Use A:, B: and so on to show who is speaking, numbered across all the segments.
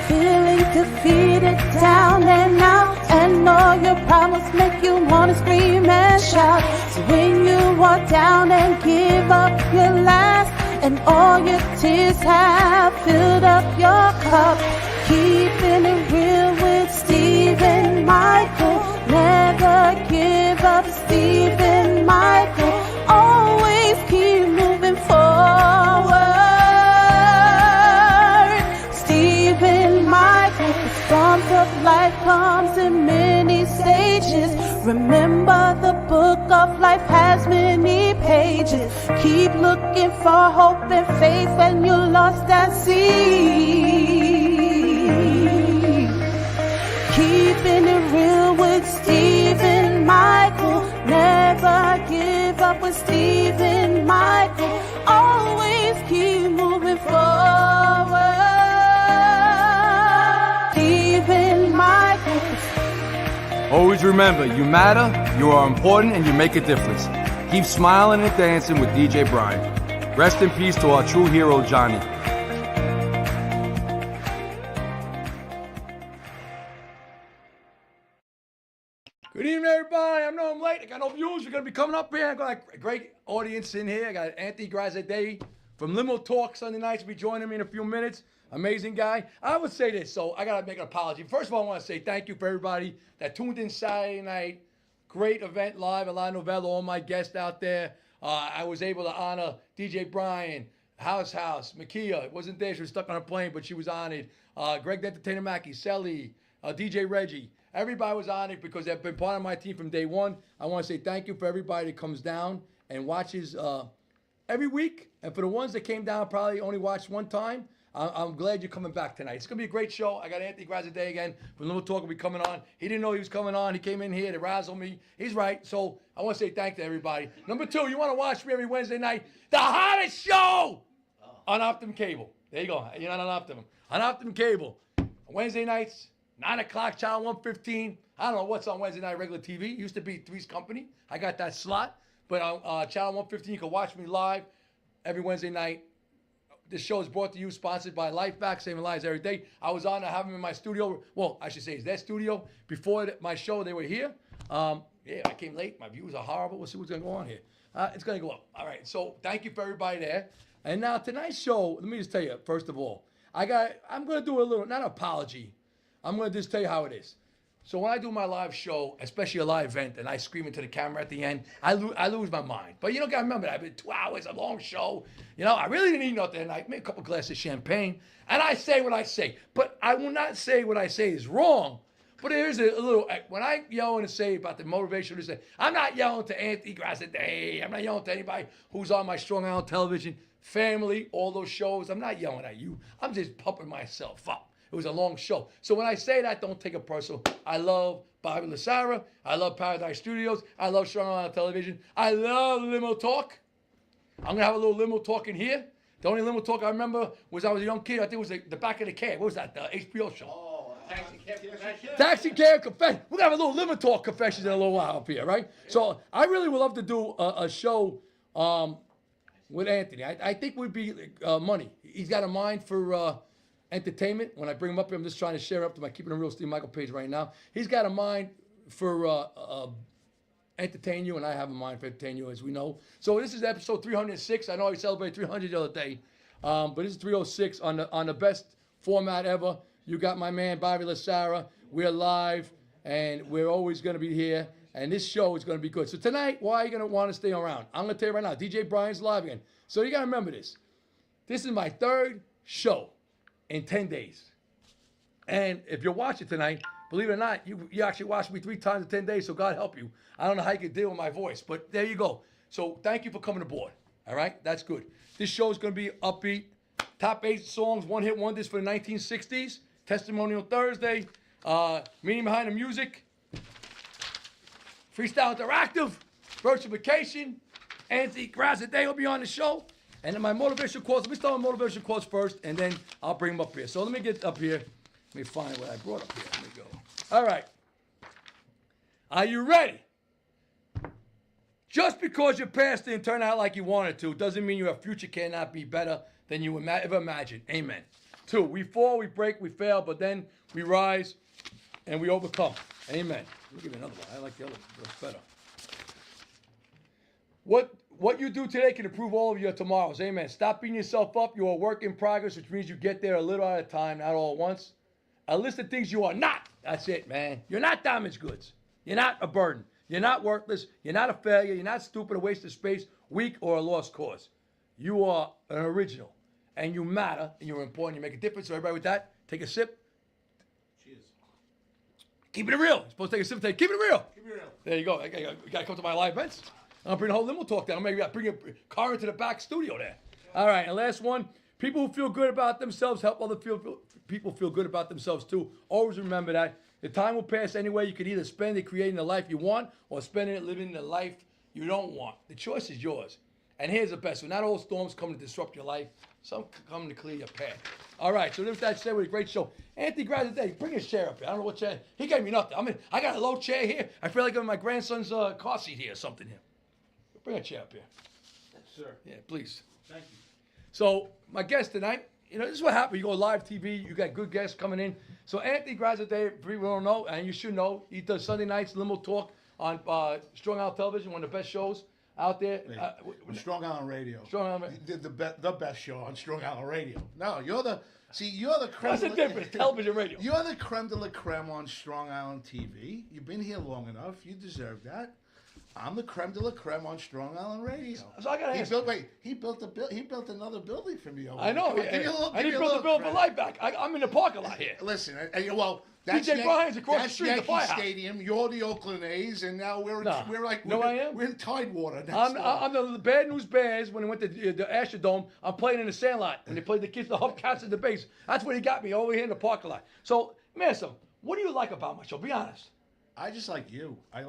A: feeling defeated, down and out, and all your problems make you wanna scream and shout. So when you are down and give up your last, and all your tears have filled up your cup, keeping it real with Stephen Michael. Never give up, Stephen Michael. Always keep moving forward. Stephen Michael. The storms of life comes in many stages. Remember, the book of life has many pages. Keep looking for hope and faith when you're lost at sea. Keeping it real with Stephen Michael. Never give up with Stephen Michael. Always keep moving forward. Stephen Michael.
B: Always remember, you matter, you are important, and you make a difference. Keep smiling and dancing with DJ Brian. Rest in peace to our true hero, Johnny. Good evening, everybody. I know I'm late. I got no views. We're going to be coming up here. I got a great audience in here. I got Anthony Grazadei from Limo Talk Sunday nights. Will be joining me in a few minutes. Amazing guy. I would say this, so I got to make an apology. First of all, I want to say thank you for everybody that tuned in Saturday night. Great event live at La Novella. All my guests out there. I was able to honor DJ Brian, House, Makia. Wasn't there. She was stuck on a plane, but she was honored. Greg the Entertainer Mackey, Selly, DJ Reggie. Everybody was on it because they've been part of my team from day one. I want to say thank you for everybody that comes down and watches every week. And for the ones that came down, probably only watched one time, I'm glad you're coming back tonight. It's going to be a great show. I got Anthony Grazadei again from Little Talk will be coming on. He didn't know he was coming on. He came in here to razzle me. He's right. So I want to say thank you to everybody. Number two, you want to watch me every Wednesday night, the hottest show on Optimum Cable. There you go. You're not on Optimum. On Optimum Cable. Wednesday nights. 9 o'clock, channel 115. I don't know what's on Wednesday night regular TV. It used to be Three's Company. I got that slot. But on channel 115, you can watch me live every Wednesday night. This show is brought to you, sponsored by LifeVac, saving lives every day. I was on to have them in my studio. Well, I should say it's their studio. Before my show, they were here. Yeah, I came late. My views are horrible. We'll see what's going to go on here. It's going to go up. All right, so thank you for everybody there. And now tonight's show, let me just tell you, first of all, I'm going to do a little, not an apology. I'm going to just tell you how it is. So when I do my live show, especially a live event, and I scream into the camera at the end, I lose my mind. But you don't got to remember that. I've been 2 hours, a long show. You know, I really didn't eat nothing. I made a couple glasses of champagne, and I say what I say. But I will not say what I say is wrong. But there's a little, when I yell and say about the motivation, to say, I'm not yelling to Anthony Grazadei. I'm not yelling to anybody who's on my Strong Island Television, family, all those shows. I'm not yelling at you. I'm just pumping myself up. It was a long show. So when I say that, don't take it personal. I love Bobby Lassara. I love Paradise Studios. I love Strong Island Television. I love Limo Talk. I'm going to have a little Limo Talk in here. The only Limo Talk I remember was I was a young kid. I think it was the back of the cab. What was that? The HBO show. Oh, Taxi Cab Confessions. Taxi Cab Confessions. We're going to have a little Limo Talk Confessions in a little while up here, right? Yeah. So I really would love to do a show with Anthony. I think we'd be money. He's got a mind for... entertainment. When I bring him up here, I'm just trying to share up to my Keeping It Real Steve Michael page right now. He's got a mind for entertain you, and I have a mind for entertain you, as we know. So this is episode 306. I know I celebrated 300 the other day, but this is 306 on the best format ever. You got my man Bobby Lassara. We're live, and we're always going to be here, and this show is going to be good. So tonight, why are you going to want to stay around? I'm going to tell you right now, DJ Brian's live again. So you got to remember this. This is my third show in 10 days. And if you're watching tonight, believe it or not, you actually watched me 3 times in 10 days, so God help you. I don't know how you can deal with my voice, but there you go. So thank you for coming aboard, all right? That's good. This show is going to be upbeat. Top 8 songs, one-hit wonders for the 1960s. Testimonial Thursday. Meaning behind the music. Freestyle Interactive. Virtuification. Anthony Grazadei will be on the show. And then my motivational quotes, let me start with motivational quotes first, and then I'll bring them up here. So let me get up here. Let me find what I brought up here. Let me go. All right. Are you ready? Just because your past didn't turn out like you wanted to doesn't mean your future cannot be better than you ever imagined. Amen. 2. We fall, we break, we fail, but then we rise and we overcome. Amen. Let me give you another one. I like the other one. It's better. What you do today can improve all of your tomorrows. Amen. Stop beating yourself up. You are a work in progress, which means you get there a little at a time, not all at once. A list of things you are not. That's it, man. You're not damaged goods. You're not a burden. You're not worthless. You're not a failure. You're not stupid, a waste of space, weak, or a lost cause. You are an original, and you matter, and you're important. You make a difference. So everybody with that, take a sip.
C: Cheers.
B: Keep it real. You're supposed to take a sip. Keep it real.
C: Keep it real.
B: There you go. You got to come to my live events. I'll bring the whole limo talk down. Maybe I'll bring a car into the back studio there. All right, and last one. People who feel good about themselves help other people feel good about themselves too. Always remember that. The time will pass anyway. You can either spend it creating the life you want or spend it living the life you don't want. The choice is yours. And here's the best one. Not all storms come to disrupt your life. Some come to clear your path. All right, so with that said, with a great show. Anthony Grazadei, bring his chair up here. I don't know what chair. He gave me nothing. I got a low chair here. I feel like I'm in my grandson's car seat here or something here. Bring a chair up here.
C: Yes, sir.
B: Yeah, please.
C: Thank you.
B: So my guest tonight, this is what happens. You go live TV, you got good guests coming in. So Anthony Grazadei, people don't know, and you should know, he does Sunday nights limo talk on Strong Island Television, one of the best shows out there.
C: On Strong Island Radio.
B: Strong Island.
C: The best show on Strong Island Radio. No, you're the creme.
B: What's the difference? Television, radio.
C: You're the creme de la creme on Strong Island TV. You've been here long enough. You deserve that. I'm the creme de la creme on Strong Island Radio.
B: So I gotta ask.
C: He built another building for me.
B: I know. I need to build the building for life back. I'm in the parking lot here.
C: Listen, that's
B: DJ Bryan's across the street, the
C: Yankee
B: firehouse.
C: Stadium. You're the Oakland A's, and now we're in Tidewater.
B: I'm the Bad News Bears when they went to the Astrodome. I'm playing in the Sandlot when they played the kids, the Hubcats at the base. That's what he got me over here in the parking lot. So, Mason, what do you like about my show? Be honest.
C: I just like you. I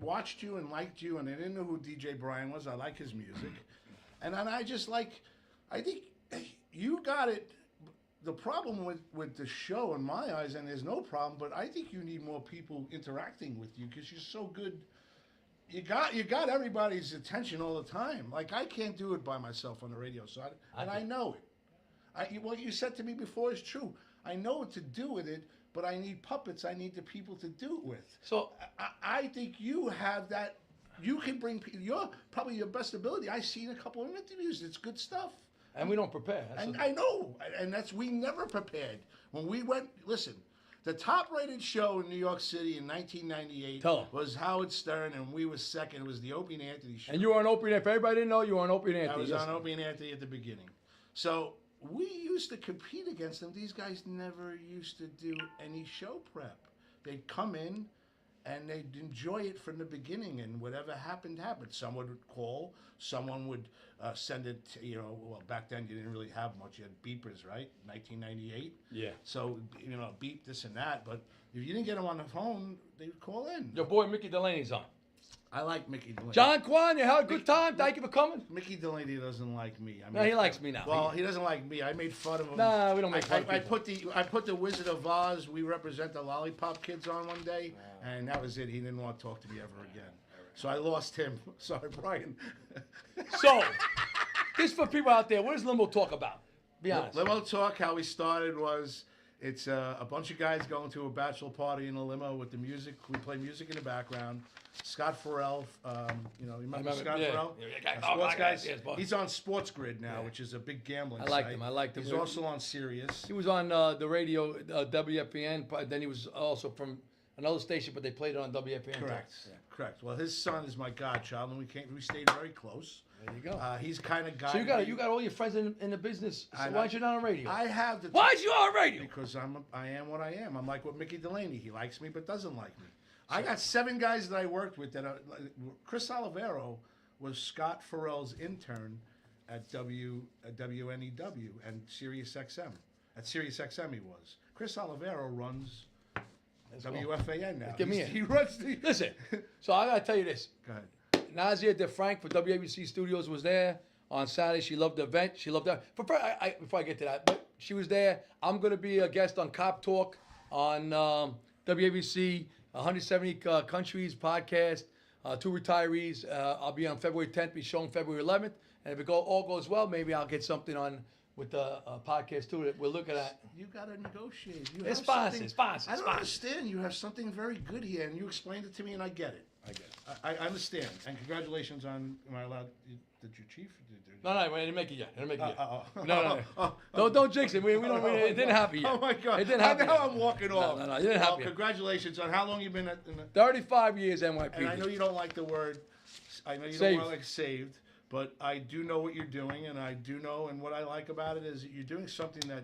C: watched you and liked you, and I didn't know who DJ Bryan was. I like his music, and I think you got it. The problem with the show, in my eyes, and there's no problem, but I think you need more people interacting with you because you're so good. You got everybody's attention all the time. Like I can't do it by myself on the radio side, and I know it. What you said to me before is true. I know what to do with it. But I need puppets. I need the people to do it with.
B: So
C: I think you have that. You can bring. You're probably your best ability. I've seen a couple of interviews. It's good stuff.
B: And we don't prepare.
C: I know. And we never prepared. When we went, listen, the top-rated show in New York City in 1998 was Howard Stern, and we were second. It was the Opie and Anthony show.
B: And you were on Opie. If everybody didn't know, you were on Opie and Anthony.
C: I was on Opie and Anthony at the beginning. So we used to compete against them. These guys never used to do any show prep. They'd come in and they'd enjoy it from the beginning, and whatever happened. Someone would call, someone would send it, well, back then you didn't really have much. You had beepers, right? 1998.
B: Yeah.
C: So, beep this and that, but if you didn't get them on the phone, they would call in.
B: Your boy Mickey Delaney's on.
C: I like Mickey Delaney.
B: John Kwan, you had a good time. Thank you for coming.
C: Mickey Delaney doesn't like me.
B: No, he likes me now.
C: Well, he doesn't like me. I made fun of him.
B: No, we don't make fun of
C: people. I put the Wizard of Oz. We represent the Lollipop Kids on one day, and that was it. He didn't want to talk to me ever again. So I lost him. Sorry, Brian.
B: So, this for people out there. What does Limo Talk about? Be honest.
C: Limo Talk, how we started was, it's a bunch of guys going to a bachelor party in a limo with the music. We play music in the background. Scott Farrell, you remember Scott Farrell? Sports guys. He's on Sports Grid now, which is a big gambling site.
B: I liked him.
C: He's also on Sirius.
B: He was on the radio, WFPN. Then he was also from another station, but they played it on WFPN.
C: Correct. Well, his son is my godchild, and we stayed very close.
B: There you go.
C: He's kind of guy.
B: So you got all your friends in the business. So why aren't you not on radio?
C: I have the.
B: Why aren't you on radio?
C: Because I am what I am. I'm like what Mickey Delaney. He likes me but doesn't like me. I got 7 guys that I worked with. Chris Olivero was Scott Farrell's intern at WNEW and Sirius XM. At Sirius XM he was. Chris Olivero runs WFAN now.
B: Give me
C: He runs the.
B: Listen. So I gotta tell you this.
C: Go ahead.
B: Nazia DeFrank for WABC Studios was there on Saturday. She loved the event. She loved that. Before I get to that, but she was there. I'm going to be a guest on Cop Talk on WABC, 170 Countries podcast, 2 retirees. I'll be on February 10th, be showing February 11th. And if all goes well, maybe I'll get something on with the podcast too that we're looking at.
C: You gotta negotiate. You
B: It's
C: have
B: sponsors,
C: something-
B: sponsors,
C: I don't
B: sponsors.
C: understand. You have something very good here, and you explained it to me, and I get it.
B: I get it.
C: I understand. And congratulations on. Am I allowed? Did your chief?
B: No, we didn't make it yet. I didn't make it yet.
C: Uh-oh.
B: No. Don't jinx it. We don't. It didn't happen yet.
C: Oh my God!
B: It didn't happen.
C: Now
B: yet.
C: I'm walking off.
B: No, it didn't
C: Well,
B: happen. yet.
C: congratulations on how long you've been at.
B: 35 years NYPD.
C: And I know you don't like the word. I know you
B: Saved.
C: don't like saved, but I do know what you're doing, and I do know, and what I like about it is that you're doing something that,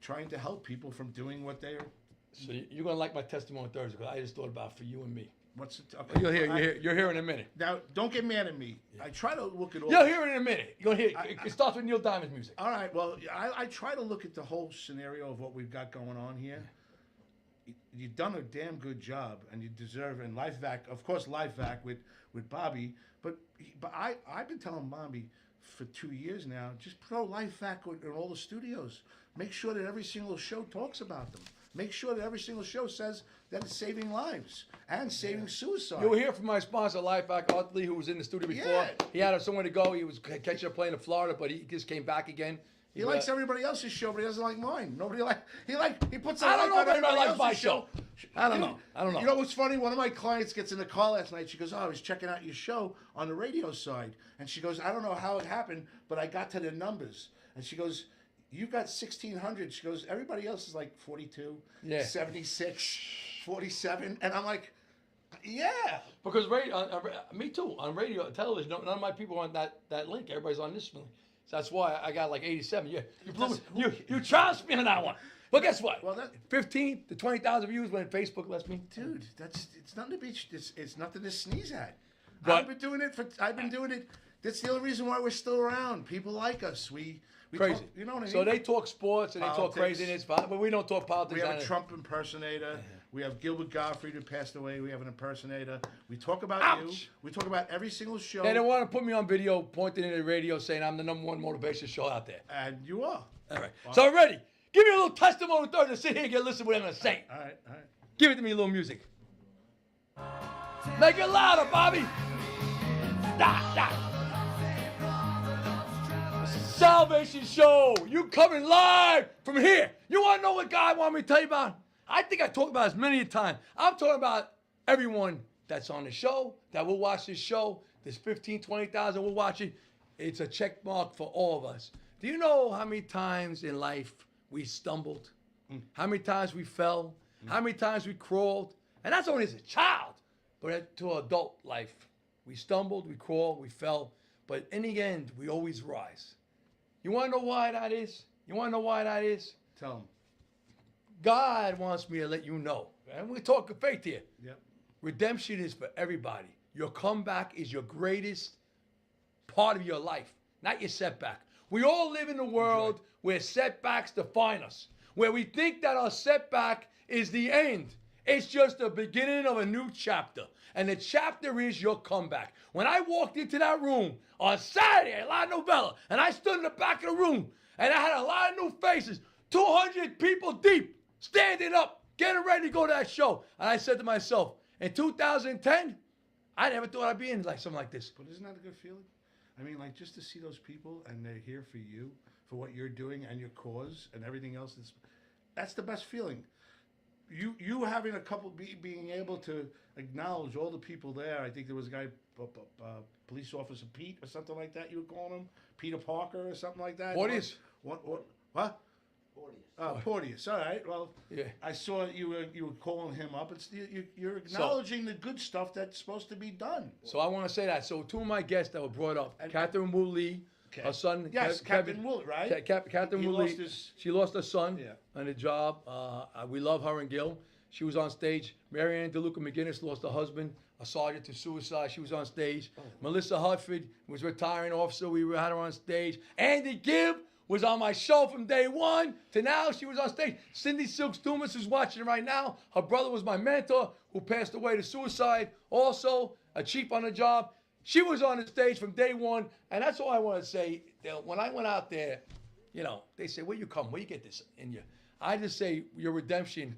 C: trying to help people from doing what they're.
B: So you're gonna like my testimony Thursday because I just thought about for you and me.
C: What's it? Okay.
B: You're here in a minute.
C: Now, don't get mad at me. I try to look at all.
B: You'll hear it in a minute. You're gonna hear it. It starts with Neil Diamond's music.
C: All right. Well, I try to look at the whole scenario of what we've got going on here. You've done a damn good job, and you deserve. And LifeVac, of course, LifeVac with Bobby. But I've been telling Bobby for 2 years now. Just throw LifeVac in all the studios. Make sure that every single show talks about them. Make sure that every single show says that it's saving lives and saving suicide.
B: You'll hear from my sponsor, Lifeback Utley, who was in the studio before.
C: Yeah.
B: He had somewhere to go. He was catching a plane to Florida, but he just came back again.
C: He likes everybody else's show, but he doesn't like mine. He puts.
B: I don't know if anybody likes my
C: else's
B: show. I don't know.
C: You know what's funny? One of my clients gets in the car last night. She goes, "Oh, I was checking out your show on the radio side," and she goes, "I don't know how it happened, but I got to the numbers." And she goes, "You got 1,600." She goes, "Everybody else is like 42,
B: Yeah.
C: 76, 47," and I'm like, "Yeah."
B: Because me too, on radio, television, none of my people are on that link. Everybody's on this link. So that's why I got like 87. You trounced me on that one. But guess what?
C: Well, that-
B: 15 to 20,000 views when Facebook lets me.
C: Dude, it's nothing to be. It's nothing to sneeze at.
B: But-
C: I've been doing it. That's the only reason why we're still around. People like us. We
B: Crazy.
C: talk, you know what I mean?
B: So they talk sports and they talk
C: Politics.
B: craziness, but we don't talk politics.
C: We have a
B: either.
C: Trump impersonator. We have Gilbert Gottfried who passed away. We have an impersonator. We talk about you.
B: Ouch.
C: We talk about every single show.
B: They don't want to put me on video pointing in the radio saying I'm the #1 motivation show out there.
C: And you are.
B: All right. So ready. Give me a little testimony Thursday. Sit here and get listen to what I'm going to say.
C: All right.
B: Give it to me, a little music. Make it louder, Bobby. Salvation Show. You coming live from here. You want to know what God want me to tell you about? I think I talked about this many a time. I'm talking about everyone that's on the show, that will watch this show. There's 15, 20,000 will watch it. It's a check mark for all of us. Do you know how many times in life we stumbled? How many times we fell? How many times we crawled? And that's only as a child. But to adult life, we stumbled, we crawled, we fell. But in the end, we always rise. You want to know why that is? You want to know why that is?
C: Tell them.
B: God wants me to let you know. And we're talking faith here.
C: Yep.
B: Redemption is for everybody. Your comeback is your greatest part of your life, not your setback. We all live in a world where setbacks define us, where we think that our setback is the end. It's just the beginning of a new chapter. And the chapter is your comeback. When I walked into that room on Saturday at La Novella, and I stood in the back of the room, and I had a lot of new faces, 200 people deep, standing up, getting ready to go to that show. And I said to myself, in 2010, I never thought I'd be in like something like this.
C: But isn't that a good feeling? I mean, like, just to see those people and they're here for you, for what you're doing and your cause and everything else. That's the best feeling. You having a couple, being able to acknowledge all the people there. I think there was a guy, police officer Pete or something like that. You were calling him Peter Parker or something like that.
B: Porteous.
C: What? Porteous. All right. Well,
B: Yeah.
C: I saw you were calling him up. It's you're acknowledging the good stuff that's supposed to be done.
B: So I want to say that. So two of my guests that were brought up, Catherine Wu Lee, her son.
C: Yes, Captain Wooley, right?
B: Catherine
C: He
B: Wu
C: lost
B: Lee.
C: his-
B: She lost her son
C: Yeah.
B: on the job. We love her and Gil. She was on stage. Marianne DeLuca McGinnis lost her husband, a sergeant, to suicide. She was on stage. Melissa Hudford was a retiring officer. We had her on stage. Andy Gibb was on my show from day one to now. She was on stage. Cindy Silks Dumas is watching right now. Her brother was my mentor who passed away to suicide. Also, a chief on the job. She was on the stage from day one. And that's all I want to say. When I went out there, you know, they say, where you come? Where you get this in you? I just say your redemption,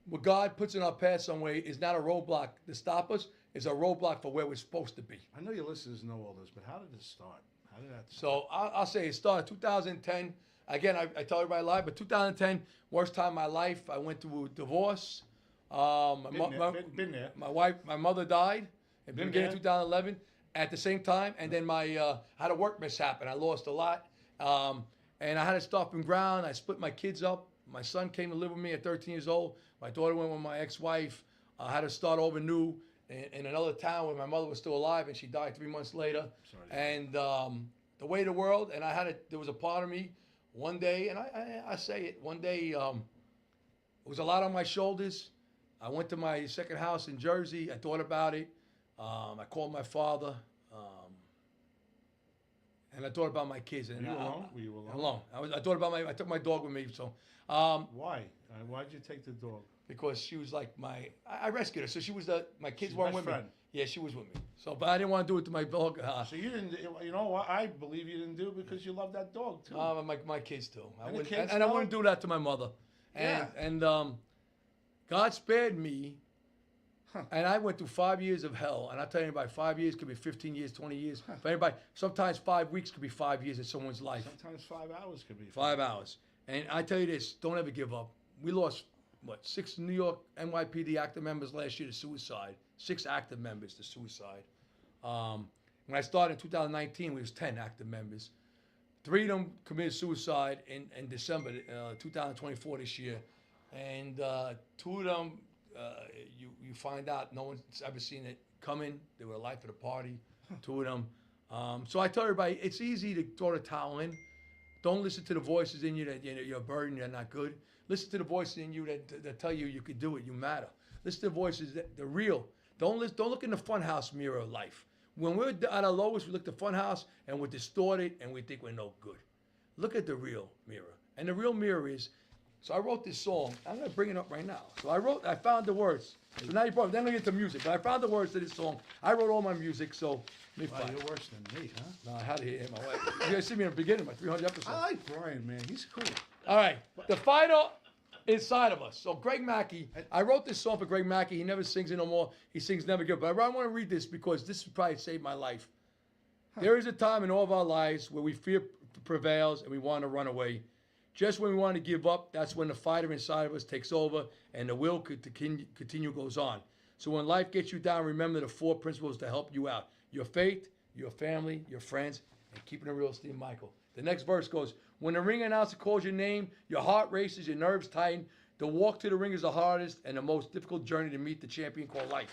B: what God puts in our path some way, is not a roadblock to stop us. It's a roadblock for where we're supposed to be.
C: I know your listeners know all this, but how did it start? How did that?
B: So I'll say it started 2010. Again, I tell everybody live, but 2010, worst time of my life. I went through a divorce.
C: Been there.
B: My mother died in the
C: Been
B: beginning of
C: there.
B: 2011 at the same time. And then I had a work mishap and I lost a lot. And I had to start from ground. I split my kids up. My son came to live with me at 13 years old. My daughter went with my ex-wife. I had to start over new in another town where my mother was still alive, and she died 3 months later.
C: Sorry.
B: And the way of the world, and there was a part of me one day, and I say it, one day it was a lot on my shoulders. I went to my second house in Jersey. I thought about it. I called my father, and I thought about my kids. And
C: Were you alone? Were you alone?
B: Alone. I thought about I took my dog with me, so.
C: Why? Why'd you take the dog?
B: Because she was like I rescued her, so she was my kids
C: She's
B: weren't
C: best
B: with
C: friend.
B: me. Yeah, she was with me. So, but I didn't want to do it to my dog.
C: So you didn't. You know what? I believe you didn't do it because you love that dog too.
B: My kids too. I
C: And the
B: wouldn't,
C: kids
B: and I
C: know?
B: wouldn't do that to my mother. And
C: Yeah.
B: and God spared me. And I went through 5 years of hell. And I tell you, anybody, 5 years could be 15 years, 20 years. For anybody, sometimes 5 weeks could be 5 years in someone's life.
C: Sometimes 5 hours could be
B: 5 hours. And I tell you this, don't ever give up. We lost, 6 New York NYPD active members last year to suicide. 6 active members to suicide. When I started in 2019, we was 10 active members. 3 of them committed suicide in December 2024 this year. And 2 of them, you find out no one's ever seen it coming. They were the life of the party, 2 of them. So I tell everybody, it's easy to throw the towel in. Don't listen to the voices in you that you're a burden, you're not good. Listen to the voices in you that tell you could do it, you matter. Listen to the voices that they're real. Don't look in the funhouse mirror of life. When we're at our lowest, we look at the funhouse and we're distorted and we think we're no good. Look at the real mirror. And the real mirror is, so I wrote this song. I'm going to bring it up right now. So I found the words. So now you brought, then we get to music. But I found the words to this song. I wrote all my music, so let me
C: Wow,
B: find
C: you're
B: it.
C: worse than me, huh?
B: No, I had to hear my wife. You guys see me in the beginning, my 300 episodes.
C: I like Brian, man. He's cool.
B: All right, the fighter inside of us. So Greg Mackey, I wrote this song for Greg Mackey. He never sings it no more. He sings Never Give Up. But I want to read this because this probably saved my life. There is a time in all of our lives where we fear prevails and we want to run away. Just when we want to give up, that's when the fighter inside of us takes over and the will to continue goes on. So when life gets you down, remember the 4 principles to help you out. Your faith, your family, your friends, and keeping it real, Steve Michael. The next verse goes, when the ring announcer calls your name, your heart races, your nerves tighten. The walk to the ring is the hardest and the most difficult journey to meet the champion called life.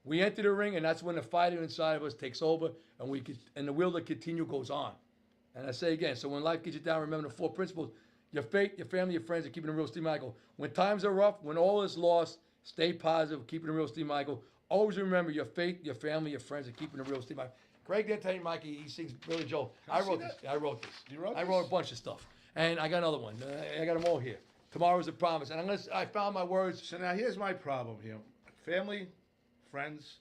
B: We enter the ring, and that's when the fighter inside of us takes over, and the will to continue goes on. And I say again, so when life gets you down, remember the 4 principles. Your faith, your family, your friends, and keeping it real, Steve Michael. When times are rough, when all is lost, stay positive, keeping it real, Steve Michael. Always remember your faith, your family, your friends, and keeping it real, Steve Michael. Greg didn't tell you, Mikey, he sings Billy Joel. I wrote this. I wrote this.
C: You wrote
B: I
C: this?
B: wrote a bunch of stuff. And I got another one. I got them all here. Tomorrow's a promise. And I found my words.
C: So now here's my problem here: family, friends,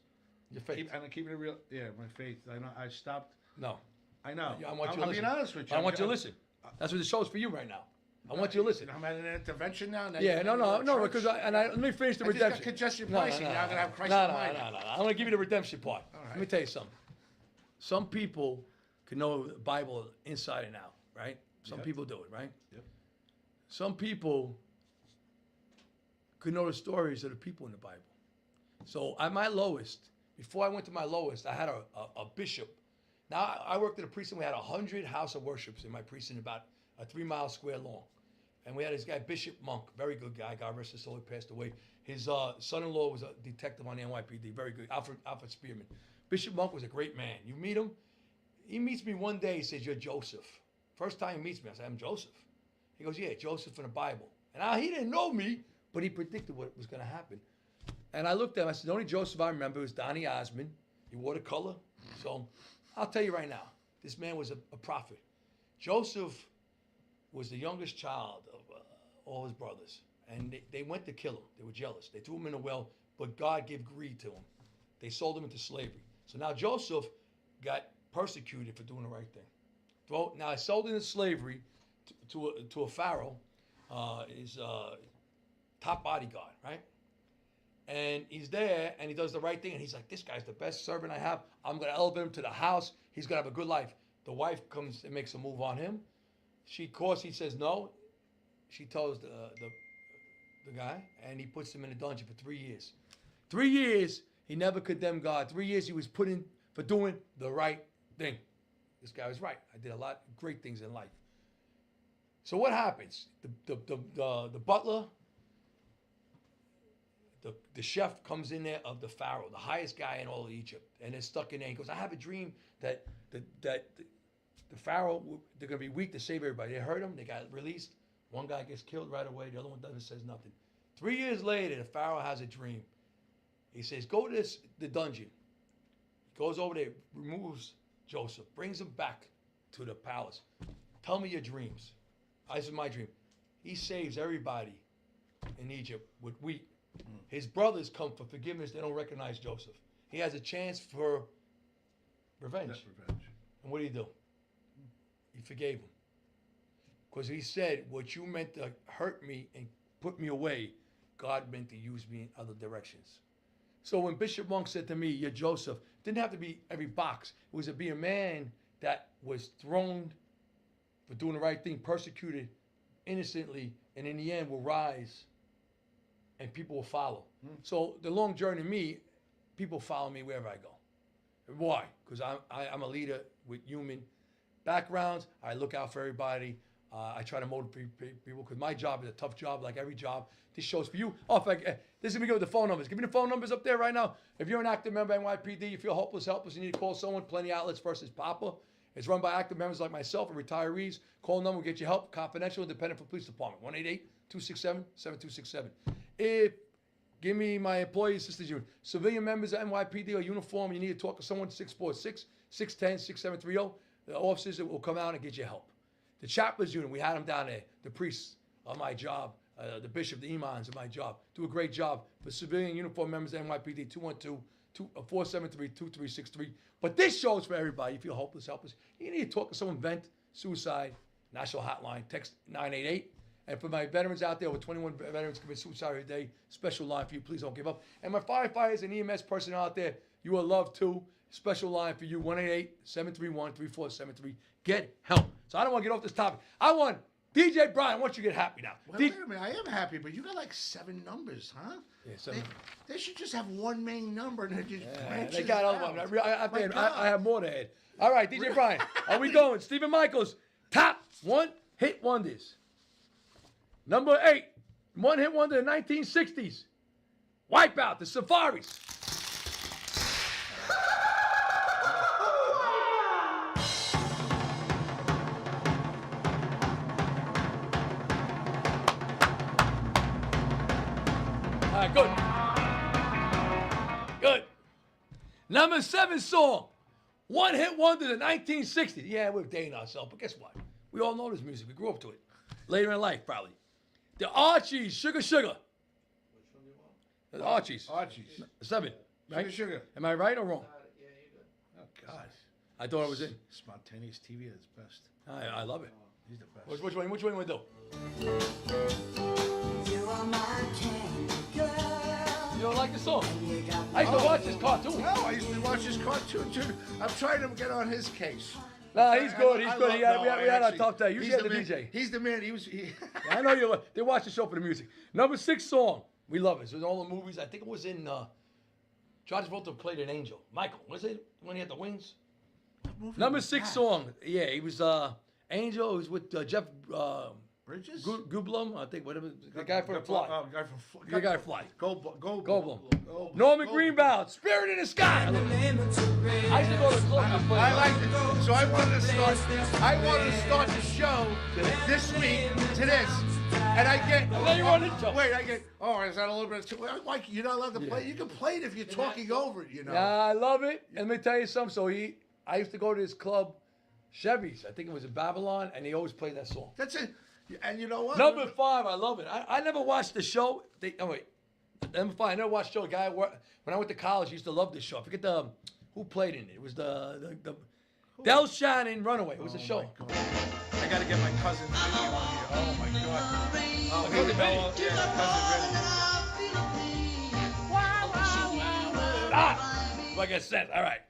B: Your faith.
C: and I'm keeping it real. Yeah, my faith. I stopped.
B: No.
C: I know.
B: I want you to
C: I'm
B: listen.
C: being honest with you.
B: I want you to listen. That's what the show's for you right now. I want you to listen.
C: I'm at an intervention now.
B: Yeah, no, because let me finish the
C: I just got
B: redemption.
C: congestion pricing. Now I'm gonna have crisis
B: no,
C: of mind.
B: no. I'm gonna give you the redemption part.
C: All
B: Let
C: right.
B: me tell you something. Some people can know the Bible inside and out, right? Some
C: Yep.
B: people do it, right?
C: Yep.
B: Some people could know the stories of the people in the Bible. So at my lowest, before I went to my lowest, I had a bishop. Now I worked at a precinct. We had 100 house of worships in my precinct, about a 3-mile square long. And we had this guy, Bishop Monk, very good guy. God rest his soul, he passed away. His son-in-law was a detective on the NYPD, very good, Alfred Spearman. Bishop Monk was a great man. You meet him, he meets me one day, he says, you're Joseph. First time he meets me, I said, I'm Joseph. He goes, yeah, Joseph in the Bible. And he didn't know me, but he predicted what was going to happen. And I looked at him, I said, the only Joseph I remember was Donny Osmond. He wore the color. So I'll tell you right now, this man was a prophet. Joseph was the youngest child of all his brothers. And they went to kill him. They were jealous. They threw him in a well, but God gave greed to him. They sold him into slavery. So now Joseph got persecuted for doing the right thing. Now he's sold into slavery to a pharaoh, his top bodyguard, right? And he's there, and he does the right thing, and he's like, this guy's the best servant I have. I'm going to elevate him to the house. He's going to have a good life. The wife comes and makes a move on him. He says no. She tells the guy, and he puts him in a dungeon for 3 years. 3 years, he never condemned God. 3 years, he was put in for doing the right thing. This guy was right. I did a lot of great things in life. So what happens? The butler, the chef comes in there of the Pharaoh, the highest guy in all of Egypt, and is stuck in there. He goes, I have a dream that the Pharaoh, they're going to be weak to save everybody. They hurt him. They got released. One guy gets killed right away. The other one doesn't, says nothing. 3 years later, the Pharaoh has a dream. He says, go to the dungeon. He goes over there, removes Joseph, brings him back to the palace. Tell me your dreams. This is my dream. He saves everybody in Egypt with wheat. His brothers come for forgiveness. They don't recognize Joseph. He has a chance for revenge.
C: That's revenge.
B: And what did he do? He forgave him. Because he said, what you meant to hurt me and put me away, God meant to use me in other directions. So when Bishop Monk said to me, you're Joseph, it didn't have to be every box. It was to be a man that was thrown for doing the right thing, persecuted innocently, and in the end will rise and people will follow. So the long journey, me, people follow me wherever I go. Why? Because I'm a leader with human backgrounds. I look out for everybody. I try to motivate people because my job is a tough job, like every job. This show's for you. Oh, this is going to go with the phone numbers. Give me the phone numbers up there right now. If you're an active member of NYPD, you feel hopeless, helpless, you need to call someone, Plenty Outlets versus Papa. It's run by active members like myself and retirees. Call number will get you help. Confidential, independent for police department. 188-267-7267. Give me my employee assistance unit. Civilian members of NYPD or uniform, you need to talk to someone, 646-610-6730. The officers that will come out and get you help. The chaplains unit, we had them down there. The priests are my job. The bishop, the imams are my job. Do a great job for civilian uniform members of NYPD, 212-473-2363. But this show is for everybody. You feel hopeless, helpless. You need to talk to someone, vent, suicide, national hotline, text 988. And for my veterans out there, over 21 veterans commit suicide every day, special line for you. Please don't give up. And my firefighters and EMS personnel out there, you are loved too. Special line for you, 188-731-3473. Get help. So I don't want to get off this topic. I want DJ Brian. I want you to get happy now.
C: Well, wait a minute. I am happy, but you got like 7 numbers, huh?
B: Yeah, 7.
C: They should just have one main number and then just branch
B: They
C: it
B: got
C: out.
B: other one. I have more to add. All right, DJ Brian. Are we going? Stephen Michaels, top one-hit wonders. Number 8, one-hit wonder in the 1960s. Wipeout, the Safaris. All right, good. Number 7 song, one-hit wonder in the 1960s. Yeah, we're dating ourselves, but guess what? We all know this music. We grew up to it. Later in life, probably. The Archies, Sugar Sugar.
D: Which one do you want?
B: The Archies.
C: Archie's.
B: 7, right?
C: Sugar.
B: Am I right or wrong?
D: Yeah, you're good.
C: Oh, God.
B: I thought it was in.
C: Spontaneous TV is best.
B: I love it.
C: He's the best.
B: Which one you want to do?
E: You are my candy girl.
B: You don't like the song? I used to watch this cartoon.
C: No, I used to watch his cartoon too. I'm trying to get on his case.
B: Nah, he's good. He's
C: I
B: good.
C: love-
B: We had our
C: actually,
B: tough day. You
C: he's
B: get the
C: man-
B: DJ.
C: He's the man. He,
B: I know you. They watch the show for the music. Number 6 song. We love it. It's in all the movies. I think it was in. John Travolta played an angel. Michael, was it when he had the wings? Number 6 song. Yeah, he was Angel. He was with Jeff
C: Bridges?
B: Goldblum. I think whatever. The guy from Fly.
C: Guy from Fly.
B: The guy from Fly.
C: Goldblum.
B: Goldblum. Norman Greenbaum. Spirit in the Sky. I used to go to the club. and play
C: I
B: it.
C: like it. So I wanted to start the show this week to this. And I get.
B: then you run into-
C: Wait, I get. Oh, is that a little bit too? Like you're not allowed to play. You can play it if you're talking over it. You know.
B: Yeah, I love it. And let me tell you something. So I used to go to this club, Chevy's. I think it was in Babylon, and he always played that song.
C: That's it. And you know what?
B: Number 5, I love it. I never watched the show. Number 5, I never watched the show. The guy when I went to college, I used to love this show. I forget who played in it. It was the Del Shannon Runaway. It was a show.
C: I gotta get my cousin Vinny on here. Oh my God. Oh,
B: Cousin Vinny.
C: Yeah, cousin Vinny.
B: Like I said, all right.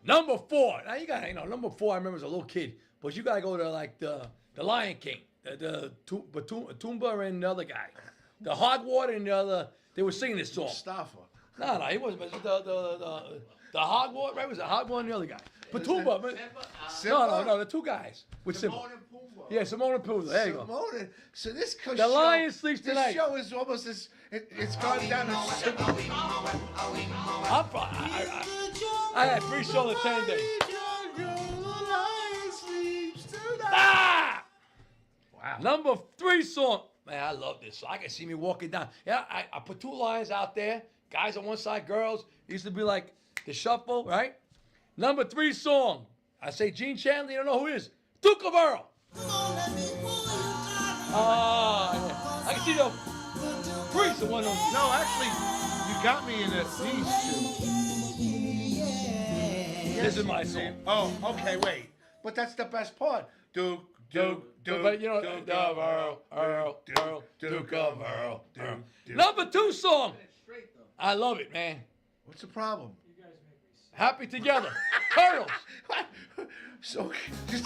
B: Number 4. Now you got number 4. I remember as a little kid, but you gotta go to like the Lion King, the Pumbaa and the other guy, the Hogwater and the other. They were singing this song.
C: Mustafa.
B: No, he wasn't. But the Hogwater, right? Was it Hogwater and the other guy? Pumbaa. but-
C: Simba?
B: No, the two guys with Simba.
D: Timon and Pumbaa.
B: Yeah, Simone and Pumbaa. There you go.
C: Simone. So this show,
B: The Lion Sleeps
C: this
B: Tonight.
C: show is almost as it's gone down to Simba.
B: I had 3 shows in 10 days. Ah!
C: Wow.
B: Number 3 song. Man, I love this song. I can see me walking down. Yeah, I put 2 lions out there. Guys on one side, girls. It used to be like the shuffle, right? Number 3 song. I say Gene Chandler. You don't know who it is. Duke of Earl. Yeah. I can see the priest of one of them.
C: No, actually, you got me in these 2.
B: This is my song.
C: Oh, okay, wait. But that's the best part. Duke.
B: But you know, Duke of Earl, Duke of Earl. Number 2 song.
D: Straight though.
B: I love it, man.
C: What's the problem?
B: Happy Together. Turtles.
C: So, just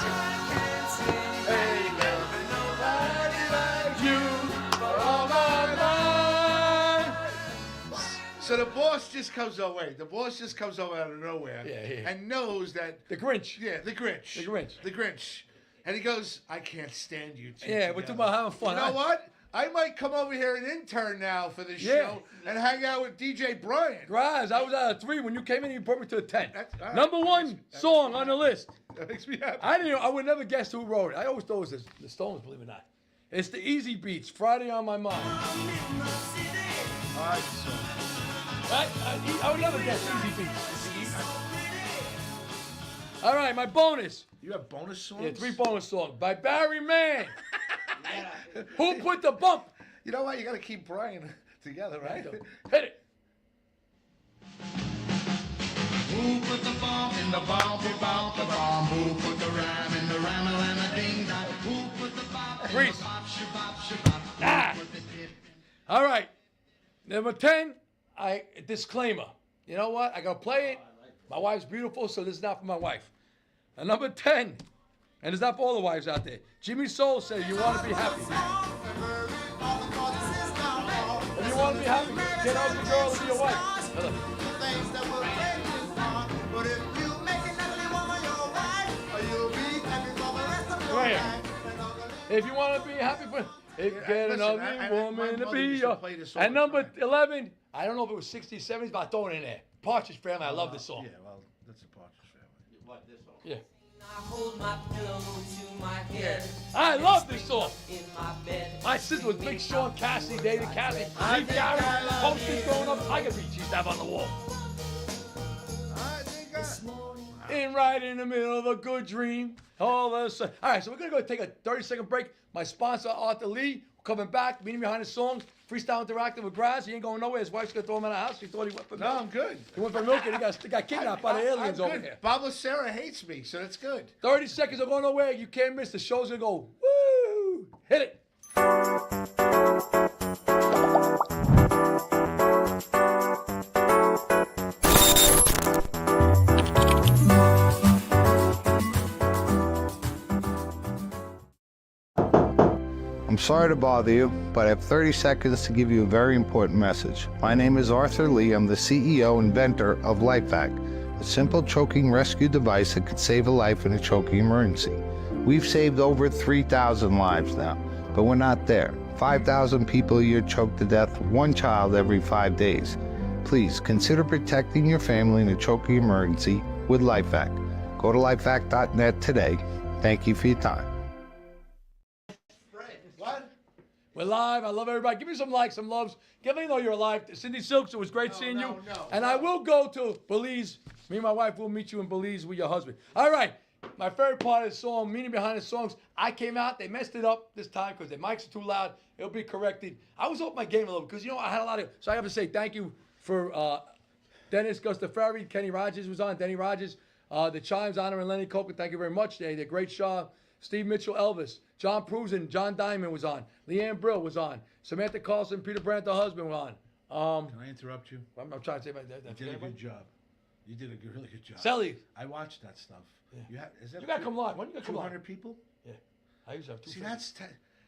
C: so the boss just comes away. The boss just comes over out of nowhere
B: Yeah.
C: and knows that
B: The Grinch.
C: yeah, the Grinch.
B: The Grinch.
C: The Grinch. And he goes, I can't stand you two.
B: Yeah, we're talking about having fun.
C: You know what? I might come over here and intern now for this
B: Yeah.
C: show and hang out with DJ Brian.
B: Graz, I was out of 3 when you came in. You brought me to a 10.
C: That's- all right.
B: Number 1 song on the list.
C: That makes me happy.
B: I would never guess who wrote it. I always thought it was the Stones, believe it or not. It's the Easy Beats. Friday on My Mind.
C: All right, so.
B: I would never guess Easy Beats. All right, my bonus.
C: You have bonus songs?
B: Yeah, 3 bonus songs by Barry Mann. Who put the bump?
C: You know what? You got to keep Brian together, right?
B: Hit it.
E: Who put the bomb in the bomb, the bomb, the bomb? Who put the ram in the rammel and the ding dong? Who put the bomb in
B: Reese.
E: the bop, shabop, shabop?
B: Ah.
E: Who put the dip?
B: All right. Number 10, disclaimer. You know what? I got to play it. My wife's beautiful, so this is not for my wife. And number 10, and it's not for all the wives out there. Jimmy Soul says you want to be happy. If you want to be happy, get out the girl to be your wife. Hello. Right here. If you want to be happy, get
C: listen,
B: another
C: my
B: woman to
C: mother
B: be
C: used to
B: your.
C: play this all
B: And
C: the
B: number
C: time.
B: 11, I don't know if it was 60s, 70s, but I throw it in there. Partridge Family, I love this song.
C: Yeah, well, that's a Partridge Family.
D: What this song?
B: Yeah.
F: I hold my pillow to my head.
B: I love this song.
F: In my bed.
B: My sister was big Sean Cassidy, David Cassidy, Lee Garrett, posters growing up, Tiger Beach, she used to have on the wall. Right in the middle of a good dream. All of a sudden. All right, so we're going to go take a 30-second break. My sponsor, Arthur Lee, coming back, meeting behind the songs. Freestyle Interactive with Graz. He ain't going nowhere. His wife's going to throw him out of the house. He thought he went for
C: No,
B: milk.
C: I'm good.
B: He went for milk and he got kidnapped by the aliens
C: I'm
B: over
C: good.
B: here.
C: Bob Sarah hates me, so that's good.
B: 30 seconds are going nowhere. You can't miss. The show's going to go, woo! Hit it.
G: I'm sorry to bother you, but I have 30 seconds to give you a very important message. My name is Arthur Lee. I'm the CEO and inventor of LifeVac, a simple choking rescue device that could save a life in a choking emergency. We've saved over 3,000 lives now, but we're not there. 5,000 people a year choke to death, 1 child every 5 days. Please consider protecting your family in a choking emergency with LifeVac. Go to lifevac.net today. Thank you for your time.
C: What?
B: We're live. I love everybody. Give me some likes, some loves. Give me know you're alive. Cindy Silks, it was great seeing you. And I will go to Belize. Me and my wife will meet you in Belize with your husband. All right. My favorite part of the song, meaning behind the songs, I came out. They messed it up this time because their mics are too loud. It'll be corrected. I was off my game a little because, I had a lot of... So I have to say thank you for Dennis Gustafari. Kenny Rogers was on. Denny Rogers. The Chimes, Honor and Lenny Coker, thank you very much. They did a great show. Steve Mitchell, Elvis. John Prusen, John Diamond was on. Leanne Brill was on. Samantha Carlson, Peter Brandt, the husband, was on.
C: Can I interrupt you?
B: I'm trying to say my
C: You did a good job. You did a really good job.
B: Sally,
C: I watched that stuff. You have, is that
B: you gotta come live. When you gotta come live?
C: 200 people?
B: Yeah, I used to have
C: See,
B: 250.
C: that's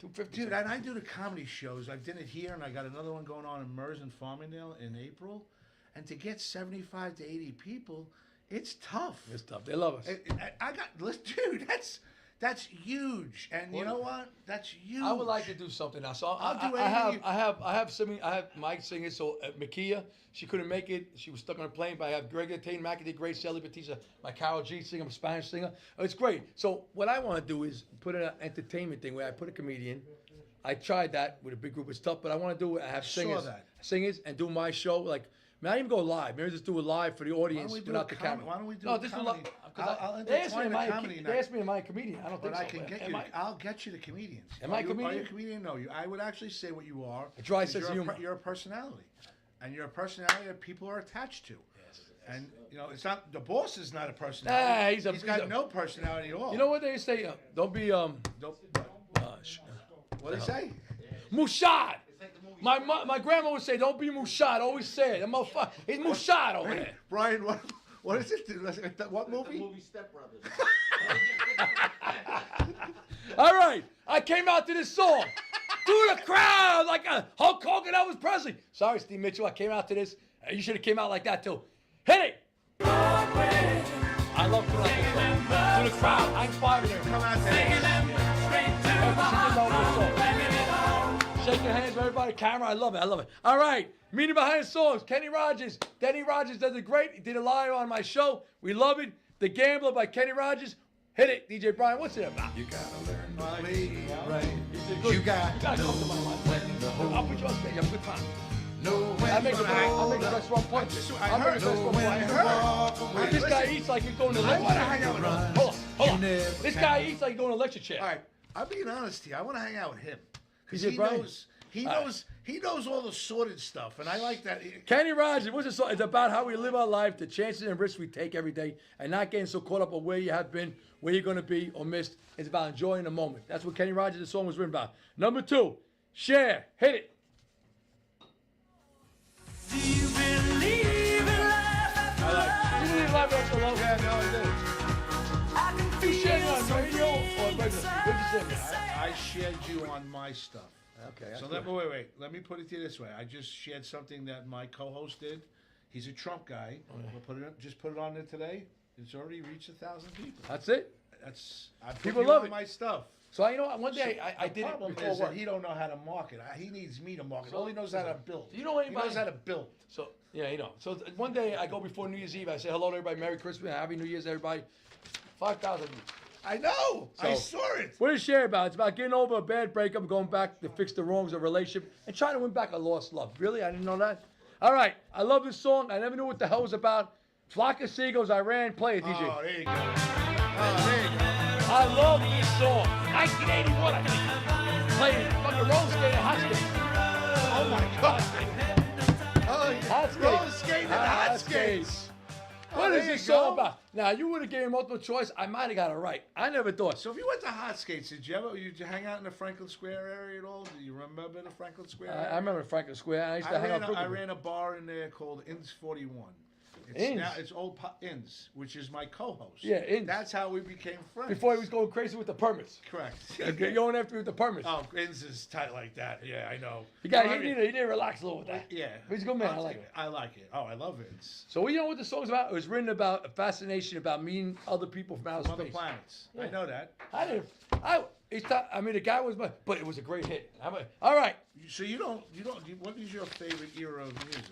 B: 250.
C: dude. And I do the comedy shows. I've done it here, and I got another one going on in Mers and Farmingdale in April. And to get 75 to 80 people, it's tough.
B: It's tough. They love us.
C: I got, dude. That's huge. And you know what? That's huge.
B: I would like to do something now. So
C: I'll do
B: I
C: anything
B: I have Mike singing. So Makia, she couldn't make it. She was stuck on a plane. But I have Greg Tain, McAdee, Grace, Shelly Batista, my Carol G singer, I'm a Spanish singer. Oh, it's great. So what I want to do is put an entertainment thing where I put a comedian. I tried that with a big group. It's tough, but I want to do. I have singers, and do my show like. Not even go live. Maybe just do it live for the audience without the camera.
C: Why don't we do
B: no,
C: a
B: just
C: comedy? I'll
B: they asked me,
C: entertain
B: am
C: a
B: I a
C: comedy
B: they
C: night.
B: asked me, am I a comedian? I don't
C: But
B: think so.
C: I can get
B: Am
C: you.
B: I-
C: I'll get you the comedians.
B: Am I a
C: Are you
B: comedian?
C: a comedian? No, I would actually say what you are.
B: A dry
C: is
B: sense of
C: you're
B: humor.
C: You're a personality, and you're a personality that people are attached to. And you know, it's not the boss is not a personality.
B: Nah,
C: he's got no personality at all.
B: You know what they say? Don't be
C: Don't, what did he say?
B: Mushad. My grandma would say, "Don't be Mushad." Always say it. I'm he's Mushad over there.
C: Brian, what is it? What movie?
D: Movie Step Brothers.
B: All right, I came out to this song. Through the crowd like Hulk Hogan, Elvis Presley. Sorry, Steve Mitchell, I came out to this. You should have came out like that too. Hit it. I love to like this song. Through the crowd, I'm five there.
C: Come out there.
B: Shaking hands with everybody, camera, I love it. All right, meeting behind the songs, Kenny Rogers. Denny Rogers does it great. He did a live on my show. We love it. The Gambler by Kenny Rogers. Hit it, DJ Brian. What's it about?
E: You gotta learn to play right.
B: Good.
E: You got to
B: come
E: know
B: to my life.
E: when to hold.
B: I'll put you on stage. Have a good time.
E: Know when
B: I make
E: to
B: the best
E: hold.
B: wrong point.
C: I
B: I make
C: heard
B: the best
E: Know
B: wrong
E: when
B: point.
E: to walk away.
B: This guy eats like he's going to
C: I
B: lecture
C: want to
B: chair.
C: hang out with him.
B: Hold on.
E: You never
B: This
E: can.
B: guy eats like he's going to a lecture chair.
C: All right, I'm being honest here. I want to hang out with him because
B: DJ
C: he
B: Brian?
C: knows. He
B: All right.
C: knows. He knows all the sordid stuff, and I like that.
B: Kenny Rogers, what's the song? It's about how we live our life, the chances and risks we take every day, and not getting so caught up on where you have been, where you're going to be, or missed. It's about enjoying the moment. That's what Kenny Rogers, the song was written about. Number 2, Cher. Hit it.
H: Do you believe in life after
B: I like it. You believe life after love?
C: Yeah, no, I did.
H: I can
B: You
H: feel
B: shared it on
H: something
B: radio or regular? What'd you say?
C: I shared you on my stuff.
B: Okay.
C: So wait. Let me put it to you this way. I just shared something that my co-host did. He's a Trump guy. We'll put it. Just put it on there today. It's already reached 1,000 people.
B: That's it.
C: I put
B: People
C: you
B: love
C: on
B: it.
C: my stuff.
B: So you know what? One day I
C: The
B: did it
C: problem
B: before
C: is
B: work.
C: that he don't know how to market. He needs me to market.
B: So-
C: All he knows how to build.
B: Do you know anybody-
C: He knows how to build.
B: So yeah, you know. So one day I go before New Year's Eve. I say hello to everybody, Merry Christmas, Happy New Year's, everybody. 5,000.
C: I know. I
B: So-
C: saw it.
B: What is Cher about? It's about getting over a bad breakup, going back to fix the wrongs of a relationship, and trying to win back a lost love. Really? I didn't know that. All right, I love this song. I never knew what the hell it was about. Flock of Seagulls, Iran. Play it, DJ.
C: Oh, there you go. Oh, there you go.
B: I love this song. 1981, I think. Played fucking roller skating, hot skating.
C: Oh my God. Oh,
B: Hot skating.
C: roller skating and hot skates.
B: What
C: there
B: is
C: you
B: this song
C: go.
B: about? Now, you would have given multiple choice. I might have got it right. I never thought.
C: So if you went to hot skates, did you hang out in the Franklin Square area at all? Do you remember the Franklin Square area?
B: I remember Franklin Square. I used to hang out.
C: I
B: Brooklyn.
C: ran a bar in there called Inns 41.
B: Inns?
C: Now it's Old Inns, which is my co-host.
B: Yeah, Inns.
C: That's how we became friends.
B: Before he was going crazy with the permits.
C: Correct.
B: Okay, going after me with the permits.
C: Oh, Inns is tight like that. Yeah, I know.
B: He got.
C: You know
B: He
C: what I mean?
B: needed. He did relax a little with that.
C: Yeah.
B: But he's a good man. I like it.
C: I like it. Oh, I love Inns.
B: So you know what the song's about? It was written about a fascination about meeting other people from outer
C: Other
B: space.
C: planets.
B: Yeah.
C: I know that.
B: I didn't. I mean, the guy was, but it was a great hit. All right.
C: So what is your favorite era of music?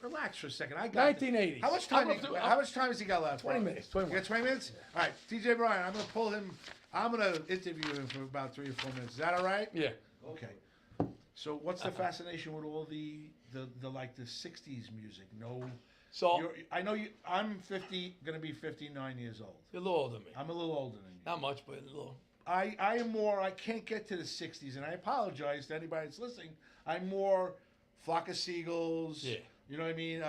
C: Relax for a second. I got
B: 1980s.
C: How much time?
B: I'm
C: How much time has he got left?
B: 20 minutes, 21.
C: You got 20 minutes? All right, DJ Brian. I'm gonna pull him. I'm gonna interview him for about 3 or 4 minutes. Is that all right?
B: Yeah.
C: Okay. So what's the fascination with all the like the 60s music? No.
B: So
C: I know you. I'm 50. Gonna be 59 years old.
B: you're a little older than me.
C: I'm a little older than you.
B: Not much, but a little.
C: I am more. I can't get to the 60s, and I apologize to anybody that's listening. I'm more Flock of Seagulls.
B: Yeah.
C: You know what I mean?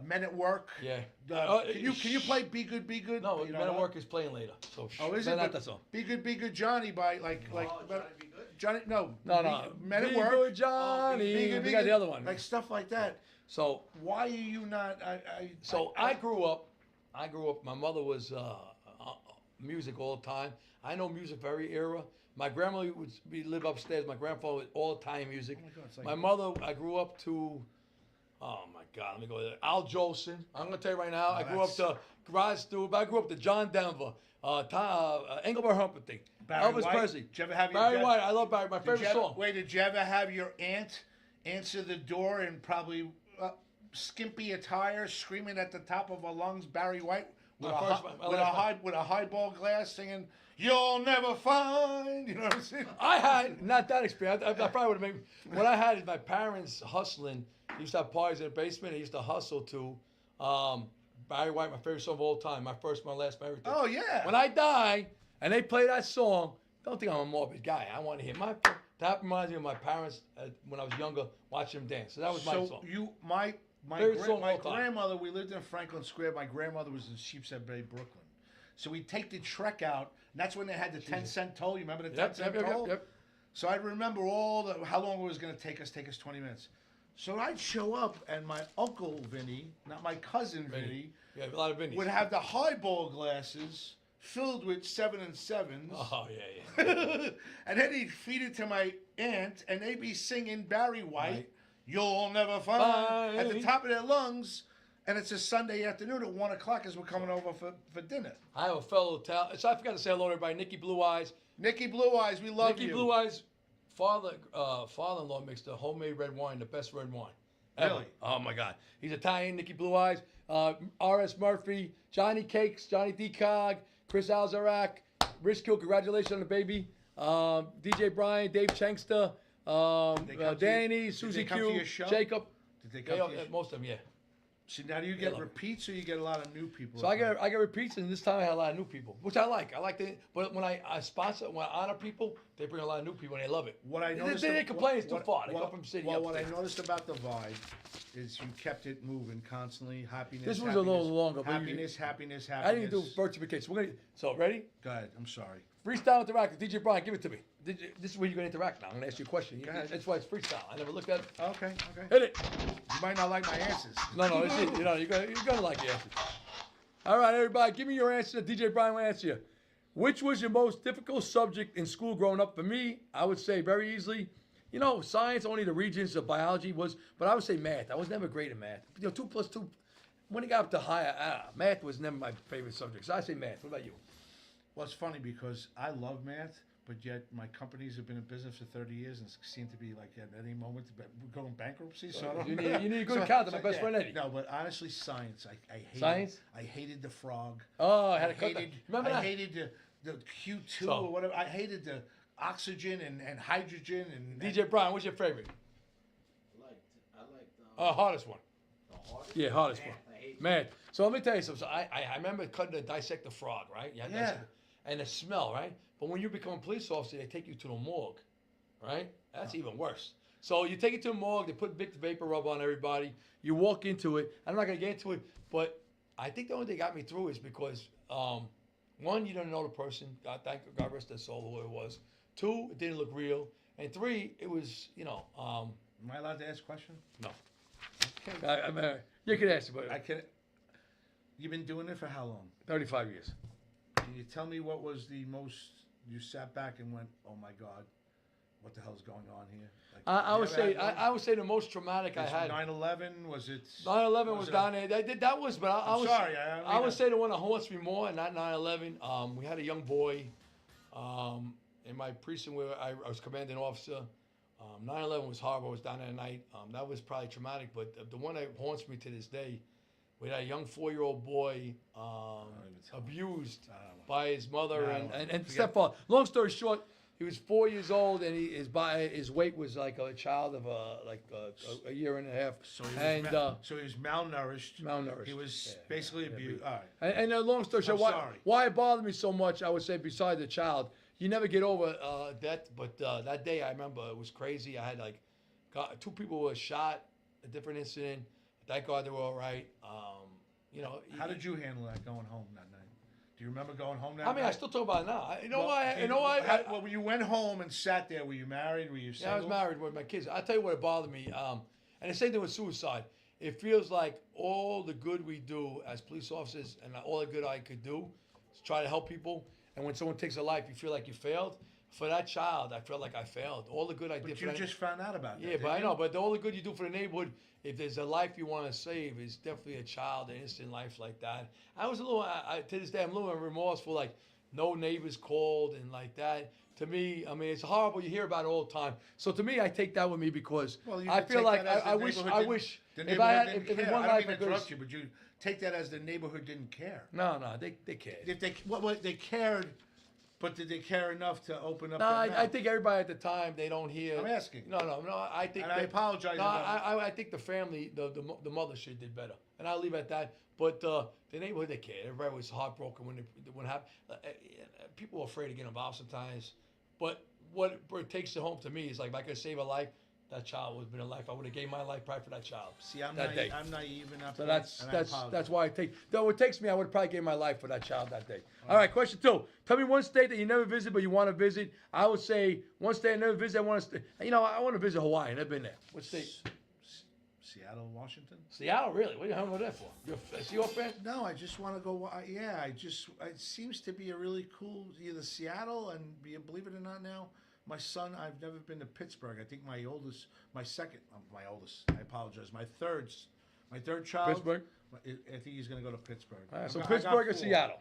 C: Men at Work.
B: Yeah.
C: Can you play Be Good, Be Good?
B: No,
C: You
B: Men
C: know
B: at
C: that?
B: Work is playing later. So
C: Oh, is
B: play
C: it?
B: not
C: But
B: that song.
C: Be Good, Be Good, Johnny by like.
D: Oh, trying to be good.
C: Johnny. No,
B: No.
C: Men at
B: Be
C: Work.
B: Good Johnny. We got the other one.
C: Like stuff like that.
B: So
C: Why are you not?
B: I grew up. My mother was music all the time. I know music very era. My grandmother would live upstairs. My grandfather was all time music.
C: Oh my God, it's like-
B: my mother, I grew up to. Oh my God, let me go there. Al Jolson. I'm gonna tell you right now. I grew up to Rod Stewart. I grew up to John Denver, Engelbert Humperdinck,
C: Barry
B: Elvis
C: White?
B: Presley.
C: Did you ever have
B: Barry White? I love Barry. My
C: Did
B: favorite
C: you ever,
B: song.
C: Wait, did you ever have your aunt answer the door in probably skimpy attire, screaming at the top of her lungs, Barry White, with,
B: My first- my last one.
C: with a highball glass, singing, "You'll never find." You know what I'm saying?
B: I had not that experience. I probably would have made. What I had is my parents hustling. They used to have parties in the basement. They used to hustle to Barry White, my favorite song of all time. My first, my last, my everything.
C: Oh yeah.
B: When I die and they play that song, don't think I'm a morbid guy. I want to hear my. That reminds me of my parents when I was younger, watching them dance. So that was my song. Favorite song of
C: my
B: all time.
C: grandmother. We lived in Franklin Square. My grandmother was in Sheepshead Bay, Brooklyn. So we'd take the trek out, and that's when they had the 10-cent toll. You remember the 10-cent toll?
B: Yep.
C: So I remember how long it was going to take us 20 minutes. So I'd show up, and my uncle Vinny, not my cousin Vinny,
B: Yeah, a lot of Vinnies.
C: would have the highball glasses filled with 7 and 7s.
B: Oh yeah.
C: And then he'd feed it to my aunt, and they'd be singing Barry White,
B: Right.
C: "You'll Never Find," at the top of their lungs. And it's a Sunday afternoon at 1 o'clock as we're coming over for dinner.
B: I have a fellow so I forgot to say hello to everybody. Nikki Blue Eyes.
C: Nikki Blue Eyes, we love
B: Nikki
C: you.
B: Blue Eyes' father-in-law makes the homemade red wine, the best red wine. Ever.
C: Really?
B: Oh my God. He's Italian. Nikki Blue Eyes. R.S. Murphy, Johnny Cakes, Johnny DeCog, Chris Alzarak, Rich Kill. Congratulations on the baby. DJ Brian, Dave Chengster,
C: They come to
B: Danny,
C: you-
B: Susie
C: did they come to
B: Q,
C: your show?
B: Jacob.
C: Did they come to your
B: Most of them, yeah.
C: So now do you get
B: love it.
C: repeats or you get a lot of new people?
B: So I get repeats, and this time I had a lot of new people, which I like. I like the, but when I sponsor, when I honor people, they bring a lot of new people, and they love it.
C: What I
B: They-
C: noticed.
B: they didn't complain it's too far. They go from city
C: Well,
B: up
C: what I
B: there.
C: noticed about the vibe is you kept it moving constantly. Happiness.
B: This was a little longer, but you-
C: Happiness.
B: I didn't do virtual So we're gonna. So ready?
C: Go ahead. I'm sorry.
B: Freestyle interactive. DJ Brian, give it to me. This is where you're gonna interact now. I'm gonna ask you a question.
C: Go ahead.
B: That's why it's freestyle. I never looked at it.
C: Okay.
B: Hit it.
C: You might not like my answers.
B: No, it's it. You're gonna like the answer. All right, everybody, give me your answer. DJ Brian will answer you. Which was your most difficult subject in school growing up? For me, I would say very easily. Science, only the regions of biology was, but I would say math. I was never great at math. 2 plus 2. When it got up to higher, math was never my favorite subject. So I say math. What about you?
C: Well, it's funny because I love math, but yet my companies have been in business for 30 years and seem to be like at any moment going bankruptcy. So I don't
B: You
C: know.
B: need a good accountant, my best friend Eddie.
C: No, but honestly, science. I hated.
B: Science?
C: I hated the frog.
B: Oh, I had to cut that.
C: hated.
B: Remember
C: I
B: that?
C: hated the Q2
B: So-
C: or whatever. I hated the oxygen and hydrogen and
B: DJ Brian, what's your favorite?
D: I liked
B: Hardest one.
D: the hardest.
B: Yeah, hardest
D: Math,
B: one.
D: I hate
B: Man, so let me tell you something. So I remember dissect the frog, right? You had to
C: Yeah.
B: dissect it. And the smell, right? But when you become a police officer, they take you to the morgue, right? That's even worse. So you take it to the morgue, they put big vapor rub on everybody. You walk into it. I'm not going to get into it, but I think the only thing that got me through is because, one, you don't know the person. God rest their soul, who it was. 2, it didn't look real. And 3, it was,
C: Am I allowed to ask a question?
B: no. You can ask, but
C: I can. You've been doing it for how long?
B: 35 years.
C: Can you tell me what was the most you sat back and went, "Oh my God, what the hell's going on here"? Like,
B: I
C: you
B: would
C: ever
B: say
C: had one?
B: I would say the most traumatic I
C: Was
B: had.
C: 9/11 was it?
B: 9/11 was
C: it-
B: down there. That was, but I
C: I'm
B: was
C: sorry, I don't
B: I
C: mean
B: would
C: to-
B: say the one that haunts me more, and not 9/11. We had a young boy in my precinct where I was commanding officer. 9/11 was horrible. I was down there at night. That was probably traumatic, but the one that haunts me to this day, we had a young 4-year-old boy
C: even tell me.
B: abused
C: I don't want-
B: by his mother
C: No, I
B: and,
C: don't want-
B: and
C: forget-
B: stepfather. Long story short, he was 4 years old, and his weight was like a child of a year and a half.
C: So he was,
B: and
C: so he was malnourished.
B: malnourished.
C: He was
B: Yeah,
C: basically abused. All right.
B: And long story short,
C: I'm sorry.
B: why it bothered me so much, I would say, besides the child, you never get over that. But that day, I remember it was crazy. I had 2 people were shot, a different incident. Thank God they were all right.
C: How did you handle that going home that night? Do you remember going home that
B: I mean, I
C: night?
B: still talk about it now. You know
C: Well,
B: why?
C: did
B: You know why?
C: Well, when you went home and sat there, were you married? Were you single?
B: Yeah, I was married with my kids. I'll tell you what bothered me. And the same thing with suicide. It feels like all the good we do as police officers and all the good I could do is try to help people. And when someone takes a life, you feel like you failed. For that child, I felt like I failed. All the good I did
C: But
B: for
C: you
B: that.
C: just found out about that.
B: Yeah, but
C: didn't
B: I
C: you?
B: know. But all the good you do for the neighborhood, if there's a life you want to save, it's definitely a child, an innocent life like that. I was a little, to this day, I'm a little remorseful. Like no neighbors called and like that. To me, I mean, it's horrible. You hear about it all the time. So to me, I take that with me because
C: Well, you
B: I
C: could
B: feel
C: take
B: like
C: that as the
B: I wish,
C: neighborhood
B: I
C: didn't-
B: wish
C: the
B: if
C: neighborhood
B: I had,
C: didn't
B: if in
C: care.
B: one
C: I don't
B: life
C: mean
B: I
C: to
B: could.
C: interrupt you, but you take that as the neighborhood didn't care.
B: No, they cared.
C: If they they cared, but did they care enough to open up?
B: No,
C: their
B: I
C: mouth?
B: think everybody at the time they don't hear.
C: I'm asking.
B: No. I think.
C: And I apologize
B: No,
C: about-
B: I think the family, the mother should did better, and I'll leave it at that. But the neighborhood they cared. Everybody was heartbroken when it happened. People were afraid to get involved sometimes. But what it takes to home to me is like if I could save a life, that child would have been a life. I would have gave my life probably for that child.
C: See, I'm
B: that day.
C: I'm naive enough.
B: So
C: to-
B: that's
C: and I
B: that's
C: apologize.
B: that's why I take. Though it takes me, I would have probably gave my life for that child that day. All right, question 2. Tell me one state that you never visit but you want to visit. I would say one state I never visit. I want to. I want to visit Hawaii. I've been there. What state?
C: Seattle, Washington.
B: Seattle, really? What are you hanging with that for? You're a Seahawks fan?
C: No, I just want to go. Yeah, it seems to be a really cool either Seattle and believe it or not now, my son. I've never been to Pittsburgh. I think my oldest. I apologize. My third child.
B: Pittsburgh?
C: I think he's going to go to Pittsburgh.
B: All right, so
C: I got
B: Pittsburgh or
C: 4.
B: Seattle?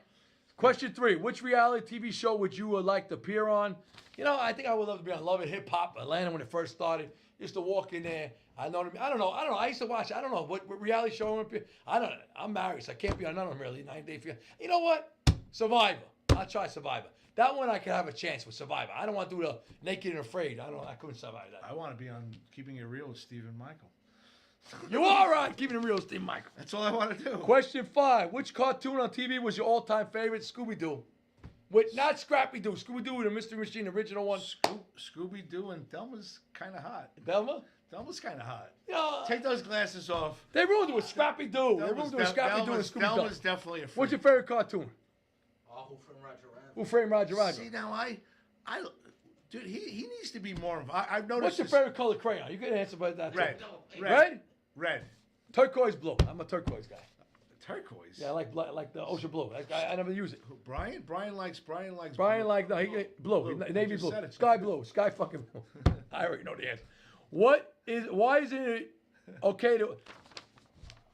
B: Question 3. Which reality TV show would you like to appear on? I think I would love to be on Love and Hip Hop Atlanta when it first started. Used to walk in there. I don't know. I used to watch. I don't know what reality show I'm gonna be. I don't know. I'm married, so I can't be on none of them really. 9 Day Fiancé. You know what? Survivor. I'll try Survivor. That one I could have a chance with Survivor. I don't want to do the Naked and Afraid. I couldn't survive that.
C: I want to be on Keeping It Real with Stephen Michael.
B: You are right. Keeping it real, Steve Michael.
C: That's all I want to do.
B: Question 5. Which cartoon on TV was your all-time favorite? Scooby-Doo. Not Scrappy-Doo. Scooby-Doo, the Mystery Machine, original one.
C: Scooby Doo and Thelma's kind of hot.
B: Velma?
C: Thelma's kind of hot.
B: Yeah.
C: Take those glasses off.
B: They ruined it with Scrappy-Doo. They ruined
C: Thelma's
B: it with Scrappy-Doo and
C: Thelma's
B: Scooby-Doo.
C: definitely a freak.
B: What's your favorite cartoon?
D: Who Framed Roger Rabbit?
B: Who Framed Roger Rabbit?
C: See now, dude, he needs to be more involved. I've noticed.
B: What's your
C: this-
B: favorite color crayon? You can answer by that. too.
C: Red.
B: Red?
C: Red.
B: Turquoise blue. I'm a turquoise guy.
C: Turquoise.
B: Yeah, I like the ocean blue. I never use it.
C: Brian. Brian likes.
B: Brian
C: blue.
B: no, he blue,
C: Blue.
B: navy
C: You just
B: blue,
C: said it.
B: sky blue, sky fucking blue. I already know the answer. Why isn't it okay to?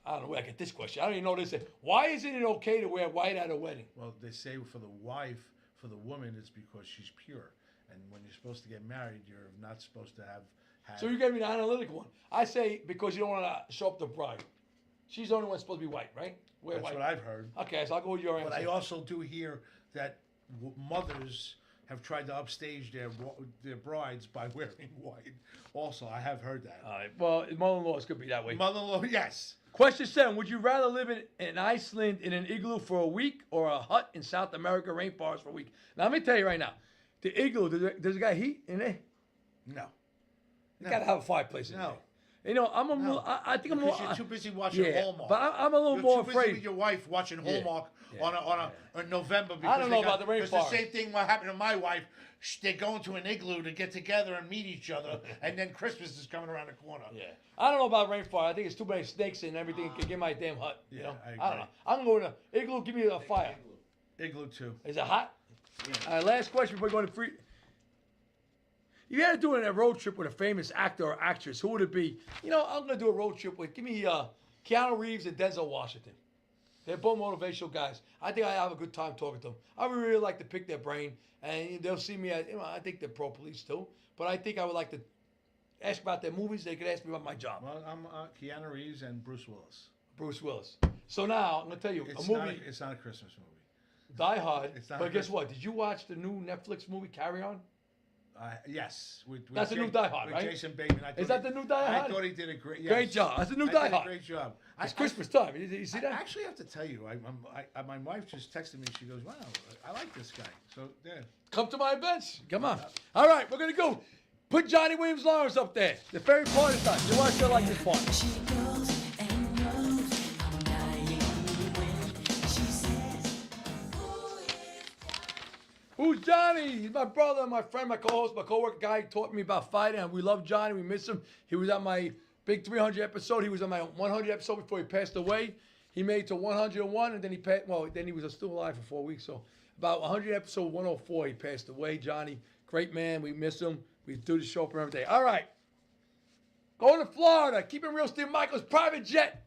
B: I don't know where I get this question. I don't even know this. Why isn't it okay to wear white at a wedding?
C: Well, they say for the wife, for the woman, it's because she's pure, and when you're supposed to get married, you're not supposed to have.
B: So you gave me the analytical one. I say because you don't want to show up the bride. She's the only one supposed to be white, right? Wear
C: That's
B: white.
C: what I've heard.
B: Okay, so I'll go with your answer.
C: But I also do hear that mothers have tried to upstage their brides by wearing white. Also, I have heard that.
B: All right. Well, mother-in-laws could be that way.
C: Mother-in-law, yes.
B: Question 7. Would you rather live in Iceland in an igloo for a week or a hut in South America rainforest for a week? Now, let me tell you right now. The igloo, does it got heat in there?
C: No.
B: You got to have a fireplace in
C: No.
B: there. I'm a little, I think I'm
C: Because
B: more.
C: you're too busy watching Hallmark.
B: But I'm a little
C: You're
B: more
C: too busy
B: afraid.
C: with your wife watching Hallmark on November. Because
B: I don't know
C: they got-
B: about the
C: It's the
B: rainforest.
C: same thing what happened to my wife. They're going to an igloo to get together and meet each other, and then Christmas is coming around the corner.
B: Yeah. I don't know about rainforest. I think it's too many snakes and everything can get my damn hut. You
C: Yeah,
B: know?
C: I
B: I don't
C: agree.
B: know. I'm going to igloo. Give me a fire.
C: Igloo too.
B: Is it hot? All right, last question before going to free. If you had to do a road trip with a famous actor or actress, who would it be? I'm going to do a road trip with, give me Keanu Reeves and Denzel Washington. They're both motivational guys. I think I have a good time talking to them. I would really like to pick their brain, and they'll see me as, I think they're pro-police too, but I think I would like to ask about their movies. They could ask me about my job.
C: Well, I'm Keanu Reeves and Bruce Willis.
B: Bruce Willis. So now, I'm going to tell you,
C: It's
B: a movie,
C: It's not a Christmas movie.
B: Die Hard,
C: It's not
B: but
C: a
B: guess
C: Christmas-
B: what? Did you watch the new Netflix movie, Carry On?
C: Yes. With
B: That's the new Die Hard,
C: with
B: right?
C: Jason Bateman. I
B: Is
C: thought
B: that the new Die Hard?
C: I thought he did a great. Yes.
B: Great job. That's the new
C: I
B: Die
C: did a
B: Hard.
C: Great job.
B: It's Christmas time. You see
C: I
B: that?
C: actually have to tell you, my wife just texted me. She goes, "Wow, I like this guy." So yeah.
B: Come to my events. Come on. All right, we're going to go. Put Johnny Williams Lawrence up there. The very part of time. You watch her like this part.
H: She goes and knows I'm dying when she says, "Oh,
B: Who's Johnny? He's my brother, my friend, my co-host, my co-worker guy. He taught me about fighting, and we love Johnny. We miss him. He was on my big 300 episode. He was on my 100 episode before he passed away. He made it to 101, and then he passed. Well, then he was still alive for 4 weeks. So about 100 episode 104, he passed away. Johnny, great man. We miss him. We do the show for every day. All right. Going to Florida. Keep it real, Steve Michaels, private jet.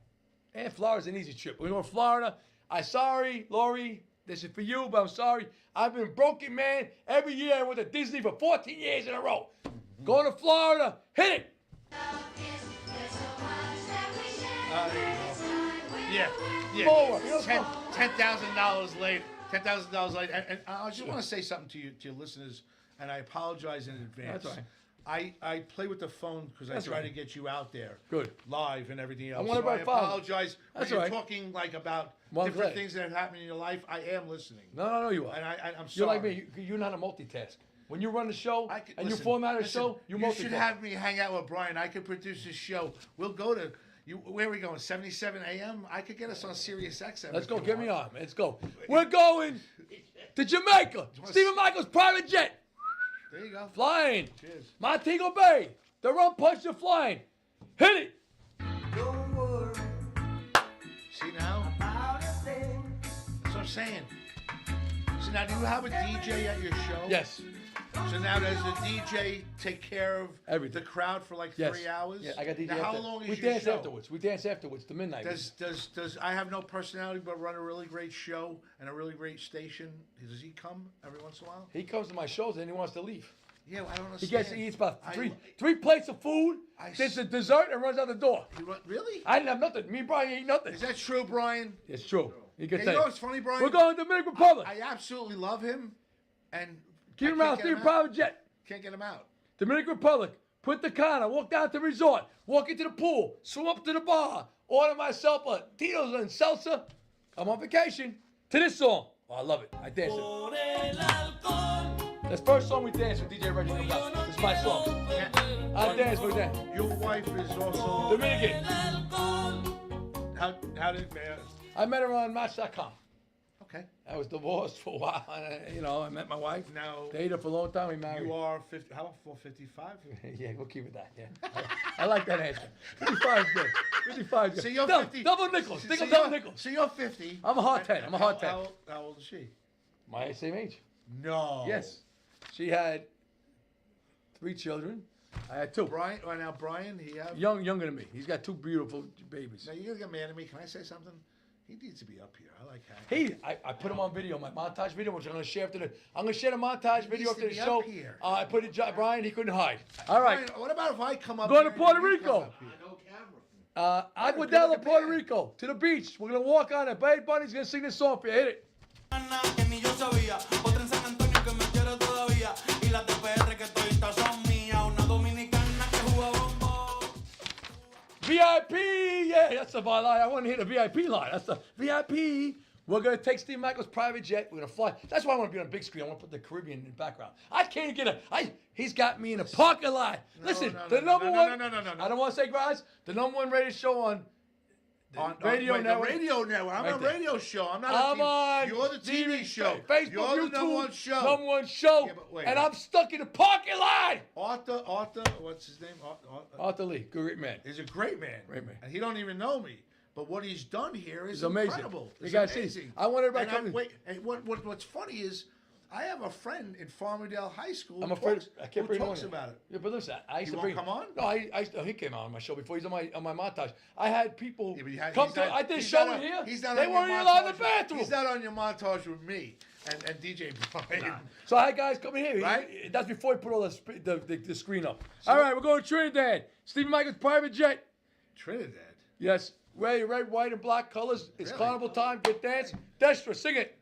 B: And Florida's an easy trip. We're going to Florida. I'm sorry, Lori. This is for you, but I'm sorry. I've been broken, man. Every year I went to Disney for 14 years in a row. Going to Florida. Hit it.
C: Yeah.
B: More. You know,
C: $10,000 late. $10,000 late. And I just want to say something to your listeners, and I apologize in advance.
B: That's all right.
C: I play with the phone because I
B: That's
C: try
B: right.
C: to get you out there.
B: Good.
C: Live and everything else.
B: want
C: So I
B: everybody following.
C: apologize
B: That's
C: when
B: all
C: you're
B: right.
C: talking like about
B: Well, I'm
C: different
B: glad.
C: things that have happened in your life. I am listening.
B: No, you are.
C: And I'm sorry.
B: You're like me. You're not a multitask. When you run the show
C: I could-
B: and
C: listen,
B: you format a
C: listen,
B: show, you
C: You
B: multitask.
C: should have me hang out with Brian. I could produce a show. We'll go to where are we going? 77 AM? I could get us on Sirius XM.
B: Let's
C: if
B: go.
C: you
B: Get me
C: want.
B: on. Let's go. We're going to Jamaica.
C: wanna
B: Stephen
C: s-
B: Michaels private jet.
C: There you go.
B: Flying.
C: Cheers.
B: Montego Bay. The rum punch are flying. Hit it.
C: See now? That's what I'm saying. So now, do you have a DJ at your show?
B: Yes.
C: So now does the DJ take care of
B: Everything.
C: the crowd for like
B: Yes.
C: 3 hours?
B: Yeah, I got DJ.
C: Now, how
B: after.
C: long is
B: we
C: your
B: dance
C: show?
B: afterwards. We dance afterwards to midnight.
C: Does I have no personality but run a really great show and a really great station? Does he come every once in a while?
B: He comes to my shows and he wants to leave.
C: Yeah, well, I don't
B: He
C: understand.
B: eats about
C: I-
B: three plates of food,
C: I
B: gets
C: s-
B: a dessert, and runs out the door.
C: Really?
B: I didn't have nothing. Me and Brian ain't nothing.
C: Is that true, Brian?
B: It's true. You can
C: Yeah,
B: say.
C: you know what's funny, Brian?
B: We're going to Dominican Republic.
C: I absolutely love him, and
B: Keep
C: I
B: him
C: can't
B: out.
C: get
B: Steve
C: him out.
B: private jet.
C: Can't get him out.
B: Dominican Republic. Put the car. Walk down to the resort. Walk into the pool. Swim up to the bar. Order myself a Tito's and salsa. I'm on vacation to this song. Oh, I love it. I dance it.
H: Por el alcohol,
B: That's the first song we dance with DJ Reggie comes out. It's my song. I dance with that.
C: Your wife is also.
B: Dominican.
H: alcohol.
C: How did
B: I met her on Match.com.
C: Okay.
B: I was divorced for a while. And, I met my wife.
C: Now
B: Dated her for a long time. We married.
C: you are 50. How about 55?
B: Yeah, we'll keep it that. Yeah. I like that answer. 55 is good. 55 is good.
C: So you're
B: Double-
C: 50.
B: Double nickels.
C: So
B: Think of
C: you're-
B: double nickels.
C: So you're 50.
B: I'm a hard 10. I'm a hard 10.
C: How old is she?
B: My same age.
C: No.
B: Yes. She had 3 children. I had 2.
C: Brian. Right now, Brian. He have.
B: Younger than me. He's got 2 beautiful babies.
C: Now you're gonna get mad at me. Can I say something? He needs to be up here. I like how.
B: I put him on video, my montage video, which I'm gonna share after the. I'm gonna share the montage video
C: needs
B: after
C: to
B: the
C: be
B: show.
C: up here.
B: I put it. Brian, he couldn't hide. All right.
C: Brian, what about if I come up?
B: Go to
C: here and
B: Puerto
C: you come
B: Rico.
C: up here?
D: No camera.
B: Aguadilla,
C: look at
B: Puerto
C: that.
B: Rico, to the beach. We're gonna walk on it. Bad Bunny's gonna sing this song for you. Hit it.
H: Que ni yo sabía, otra en San Antonio que me quiere todavía, y las de PR que toditas son mías, una dominicana que juega bombo.
B: VIP, yeah, that's the line. I want to hear the VIP line. That's the VIP. We're gonna take Steve Michaels' private jet. We're gonna fly. That's why I want to be on a big screen. I want to put the Caribbean in the background. I can't get he's got me in a parking lot. Listen,
C: no,
B: the
C: no,
B: number
C: no, no,
B: one.
C: no, no, no, no.
B: I don't want to say guys. The number one rated show on the radio
C: wait,
B: network.
C: The radio network. I'm
B: Right
C: on a
B: there.
C: radio show. I'm not
B: I'm
C: a
B: on.
C: TV. You're the TV show.
B: Facebook,
C: You're
B: YouTube.
C: the number one show.
B: Number one show.
C: Yeah, but wait.
B: And I'm stuck in the parking lot.
C: Arthur, what's his name?
B: Arthur Lee, great man.
C: He's a great man.
B: Great man.
C: And he don't even know me. But what he's done here is
B: It's amazing.
C: incredible.
B: You
C: It's
B: gotta see.
C: amazing.
B: I want everybody
C: and
B: coming.
C: Wait, and what's funny is I have a friend in Farmerdale High School
B: I'm
C: who
B: afraid
C: talks,
B: I can't
C: who
B: bring him
C: talks
B: on.
C: about it.
B: Yeah, but listen, I used
C: He
B: to
C: won't
B: bring
C: come on?
B: No, he came on my show before. He's on my montage. I had people
C: Yeah, but
B: come
C: he's
B: to.
C: not-
B: I did a
C: he's
B: show
C: not
B: in here.
C: He's not
B: They
C: on
B: weren't
C: your
B: even allowed in the
C: montage-
B: bathroom.
C: He's not on your montage with me and DJ Brian.
B: So I had guys coming here.
C: Right?
B: That's before he put all the screen up. All right, we're going to Trinidad. Stephen Michaels' private jet.
C: Trinidad.
B: Yes, red, white, and black colors. It's
C: Really?
B: carnival time. Good dance. Destra, sing it.